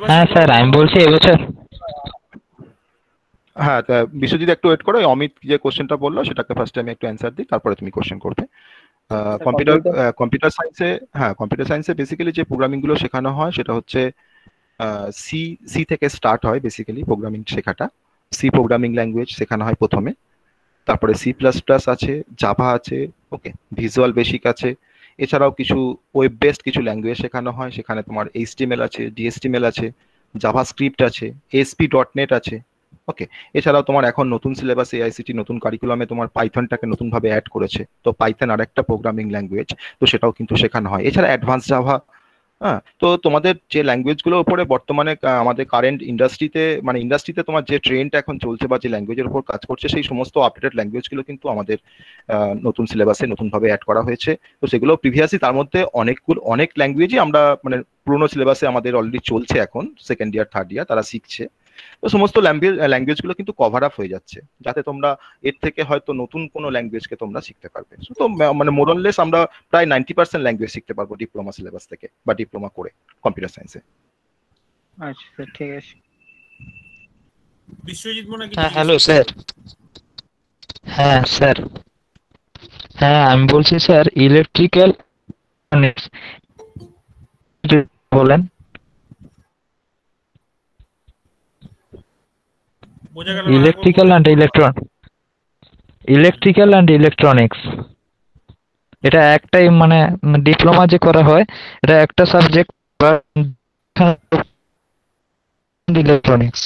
হ্যাঁ স্যার আমি বলছি এবছর। হ্যাঁ, বিশ্বজিৎ একটু ওয়েট করো, অমিত যে কোশ্চেনটা বললো সেটাকে ফার্স্ট আমি একটু অ্যান্সার দিই, তারপরে তুমি কোশ্চেন করবে। কম্পিউটার সায়েন্সে, হ্যাঁ কম্পিউটার সায়েন্সে বেসিক্যালি যে প্রোগ্রামিং গুলো শেখানো হয় সেটা হচ্ছে সি থেকে স্টার্ট হয়। বেসিক্যালি প্রোগ্রামিং শেখাটা সি প্রোগ্রামিং ল্যাঙ্গুয়েজ শেখানো হয় প্রথমে, তারপরে C++ আছে, জাভা আছে, ওকে, ভিজুয়াল বেসিক আছে, এছাড়াও কিছু ওয়েব বেসড কিছু ল্যাঙ্গুয়েজ শেখানো হয়। সেখানে তোমার HTML আছে, DHTML আছে, জাভাস্ক্রিপ্ট আছে, ASP.NET আছে, ওকে। এছাড়াও তোমার এখন নতুন সিলেবাস AICTE নতুন কারিকুলামে তোমার পাইথনটাকে নতুনভাবে অ্যাড করেছে, তো পাইথন আর একটা প্রোগ্রামিং ল্যাঙ্গুয়েজ, তো সেটাও কিন্তু শেখানো হয়। এছাড়া অ্যাডভান্স জাভা। হ্যাঁ, তো তোমাদের যে ল্যাঙ্গুয়েজগুলোর উপরে বর্তমানে আমাদের কারেন্ট ইন্ডাস্ট্রিতে তোমার যে ট্রেন্ডটা এখন চলছে বা যে ল্যাঙ্গুয়েজের উপর কাজ করছে সেই সমস্ত আপডেটেড ল্যাঙ্গুয়েজগুলো কিন্তু আমাদের নতুন সিলেবাসে নতুনভাবে অ্যাড করা হয়েছে। তো সেগুলো প্রিভিয়াসলি তার মধ্যে অনেক ল্যাঙ্গুয়েজই আমরা মানে পুরোনো সিলেবাসে আমাদের অলরেডি চলছে, এখন সেকেন্ড ইয়ার থার্ড ইয়ার তারা শিখছে। তো সমস্ত ল্যাঙ্গুয়েজগুলো কিন্তু কভার আপ হয়ে যাচ্ছে, যাতে তোমরা এর থেকে হয়তো নতুন কোনো ল্যাঙ্গুয়েজকে তোমরা শিখতে পারবে। তো মানে মোরলেস আমরা প্রায় 90% ল্যাঙ্গুয়েজ শিখতে পারবো ডিপ্লোমা সিলেবাস থেকে বা ডিপ্লোমা করে কম্পিউটার সায়েন্সে। আচ্ছা ঠিক আছে। বিশ্বজিৎ মনে হয় কিছু হ্যাঁ জিজ্ঞেস হ্যালো করছে। স্যার। হ্যাঁ স্যার, হ্যাঁ আমি বলছি স্যার ইলেকট্রিক্যাল বলেন। বোঝা গেল না, আরেকবার ইলেকট্রিক্যাল বলুন। অ্যান্ড ইলেকট্রনিক্স, এটা একটাই মানে ডিপ্লোমা যে করা হয় এটা একটা সাবজেক্ট ইলেকট্রনিক্স।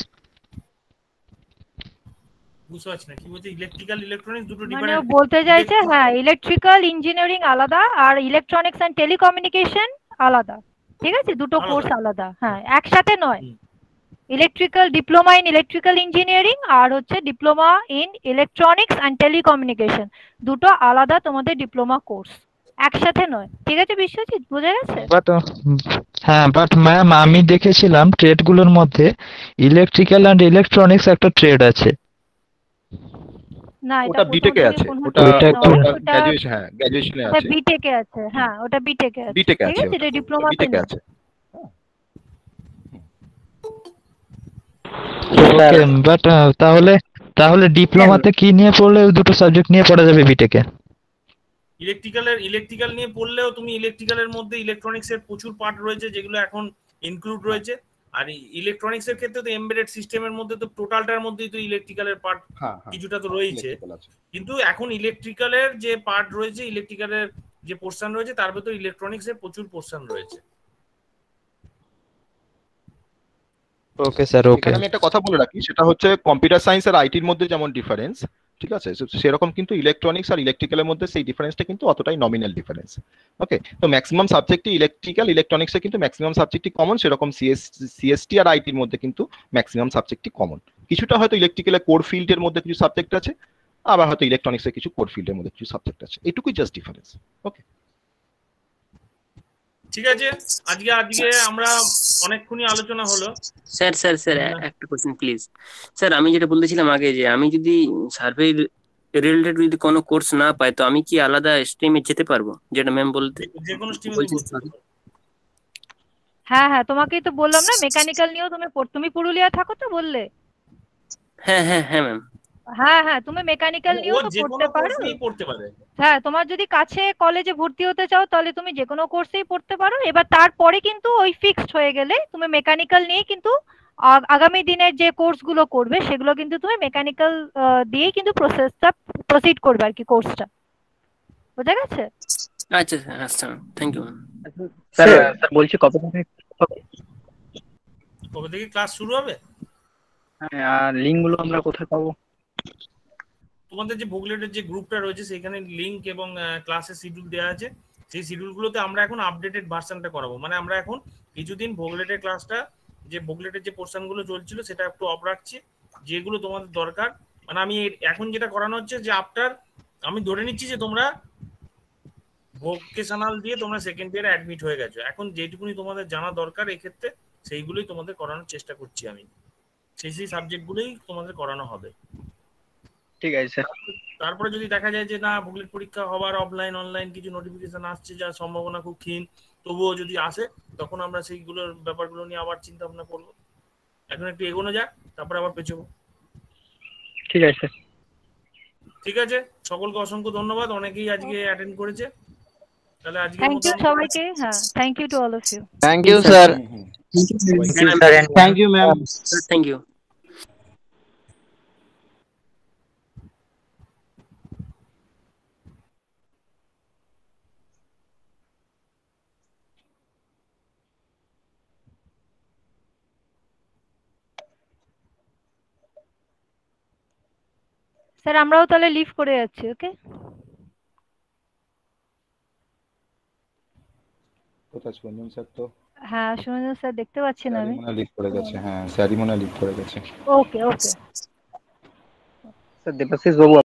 বুঝতে পারছি না কি বলছে, ইলেকট্রিক্যাল ইলেকট্রনিক্স দুটো মানে ও ডিফারেন্ট। বলতে চাইছে হ্যাঁ ইলেকট্রিক্যাল ইঞ্জিনিয়ারিং আলাদা আর ইলেকট্রনিক্স এন্ড টেলিকমিউনিকেশন আলাদা, ঠিক আছে, দুটো কোর্স আলাদা, হ্যাঁ একসাথে নয়। Electrical diploma in electrical engineering আর হচ্ছে diploma in electronics and telecommunication, দুটো আলাদা তোমাদের ডিপ্লোমা কোর্স, একসাথে নয়, ঠিক আছে বিশ্বজিৎ, বোঝা গেছে? বাট ম্যাম আমি দেখেছিলাম ট্রেডগুলোর মধ্যে ইলেকট্রিক্যাল অ্যান্ড ইলেকট্রনিক্স একটা ট্রেড আছে। না ওটা এটা বিটেকে আছে, ওটা গ্র্যাজুয়েশন, হ্যাঁ গ্র্যাজুয়েশনে ওটা আছে, বিটেকে আছে, হ্যাঁ ওটা বিটেকে আছে, বিটেকে ঠিক আছে, আছে, এটা ডিপ্লোমাতে বিটেকে নেই। আছে। ওকে, বাট তাহলে ডিপ্লোমাতে কি নিয়ে পড়লে ওই দুটো সাবজেক্ট নিয়ে পড়া যাবে বিটেকে? ইলেকট্রিক্যাল নিয়ে পড়লেও তুমি ইলেকট্রিক্যালের মধ্যে ইলেকট্রনিক্স এর প্রচুর পার্ট রয়েছে যেগুলো এখন ইনক্লুড রয়েছে, আর ইলেকট্রনিক্স এর ক্ষেত্রে তো এমবেডেড সিস্টেমের মধ্যে তো টোটালটার মধ্যেই তো ইলেকট্রিক্যালের পার্ট কিছুটা তো রয়েছে, কিন্তু এখন ইলেকট্রিক্যালের যে পার্ট রয়েছে, ইলেকট্রিক্যালের যে পোর্শন রয়েছে তার ভেতর ইলেকট্রনিক্স এর প্রচুর পোর্শন রয়েছে। ওকে স্যার, ওকে। আমি একটা কথা বলে রাখি, সেটা হচ্ছে কম্পিউটার সায়েন্স আর আইটির মধ্যে যেমন ডিফারেন্স, ঠিক আছে, সেরকম কিন্তু ইলেকট্রনিক্স আর ইলেকট্রিক্যালের মধ্যে সেই ডিফারেন্সটা কিন্তু অতটাই নমিনাল ডিফারেন্স। ওকে, তো ম্যাক্সিমাম সাবজেক্টই ইলেকট্রিক্যাল ইলেকট্রনিক্সে কিন্তু ম্যাক্সিমাম সাবজেক্টই কমন, সেরকম সিএসটি আর আইটির মধ্যে কিন্তু ম্যাক্সিমাম সাবজেক্টই কমন। কিছুটা হয়তো ইলেকট্রিক্যালের কোর ফিল্ডের মধ্যে কিছু সাবজেক্ট আছে, আবার হয়তো ইলেকট্রনিক্সের কিছু কোর ফিল্ডের মধ্যে কিছু সাবজেক্ট আছে, এটুকুই জাস্ট ডিফারেন্স। ওকে, ঠিক আছে, আজকে আমরা অনেকক্ষণই আলোচনা হলো। স্যার একটা কোশ্চেন প্লিজ। স্যার আমি যেটা বলতেছিলাম আগে, যে আমি যদি সার্ভে রিলেটেড যদি কোনো কোর্স না পাই তো আমি কি আলাদা স্ট্রিমে যেতে পারবো, যেটা ম্যাম বলতে যে কোনো স্ট্রিমে হ্যাঁ হ্যাঁ তোমাকেই তো বললাম না, মেকানিক্যাল নিয়েও তুমি পুরুলিয়া থাকো তো বললে। হ্যাঁ ম্যাম। হ্যাঁ তুমি মেকানিক্যাল নিয়েও তো পড়তে পারে। হ্যাঁ তোমার যদি কাছে কলেজে ভর্তি হতে চাও তাহলে তুমি যে কোনো কোর্সেই পড়তে পারো। এবার তারপরে কিন্তু ওই ফিক্সড হয়ে গেলে তুমি মেকানিক্যাল নিয়ে কিন্তু আগামী দিনের যে কোর্সগুলো করবে সেগুলো কিন্তু তুমি মেকানিক্যাল দিয়েই কিন্তু প্রসেসটা প্রসিড করবে আর কি, কোর্সটা। বোঝা গেছে? আচ্ছা স্যার, আচ্ছা থ্যাংক ইউ ম্যাম। স্যার বলছি কবে থেকে ক্লাস শুরু হবে? হ্যাঁ, আর লিঙ্কগুলো আমরা কোথায় পাবো? তোমাদের যে ভোগলেটের যে গ্রুপটা রয়েছে সেখানে লিংক এবং ক্লাসের শিডিউল দেওয়া আছে, সেই শিডিউলগুলোতে আমরা এখন আপডেটেড ভার্সনটা করাবো। মানে আমরা এখন কিছুদিন ভোগলেটের ক্লাসটা, যে ভোগলেটের যে পোর্শনগুলো চলছিল সেটা একটু অফ রাখছি, যেগুলো তোমাদের দরকার। মানে আমি এখন যেটা করানো হচ্ছে যে আফটার, আমি ধরে নিচ্ছি যে তোমরা ভোকেশনাল দিয়ে তোমরা সেকেন্ড ইয়ারে অ্যাডমিট হয়ে গেছো, এখন যেটুকুনি তোমাদের জানা দরকার এক্ষেত্রে সেইগুলোই তোমাদের করানোর চেষ্টা করছি আমি, সেই সাবজেক্টগুলোই তোমাদের করানো হবে। ঠিক আছে স্যার। তারপরে যদি দেখা যায় যে না ভোগলেট পরীক্ষা হবার অফলাইন অনলাইন কিছু নোটিফিকেশন আসছে যার সম্ভাবনা খুব ক্ষীণ, তবুও যদি আসে তখন আমরা সেইগুলোর ব্যাপারগুলো নিয়ে আবার চিন্তা ভাবনা করবো। এখন একটু এগোনো যাক, তারপরে আবার পেছবো। ঠিক আছে, ঠিক আছে, সকলকে অসংখ্য ধন্যবাদ, অনেকেই আজকে অ্যাটেন্ড করেছে। তাহলে আজকে থ্যাংক ইউ সবাইকে। হ্যাঁ thank you to all of you. Thank you sir. Thank you ma'am. Thank you. Sir আমরাও তাহলে লিভ করে যাচ্ছি। ওকে, কোথায় সুরঞ্জন স্যার? তো হ্যাঁ সুরঞ্জন স্যার দেখতে পাচ্ছি না আমি। লিভ করে গেছে। হ্যাঁ স্যারই মনে লিভ করে গেছে। ওকে স্যার দেবাশিস বাবু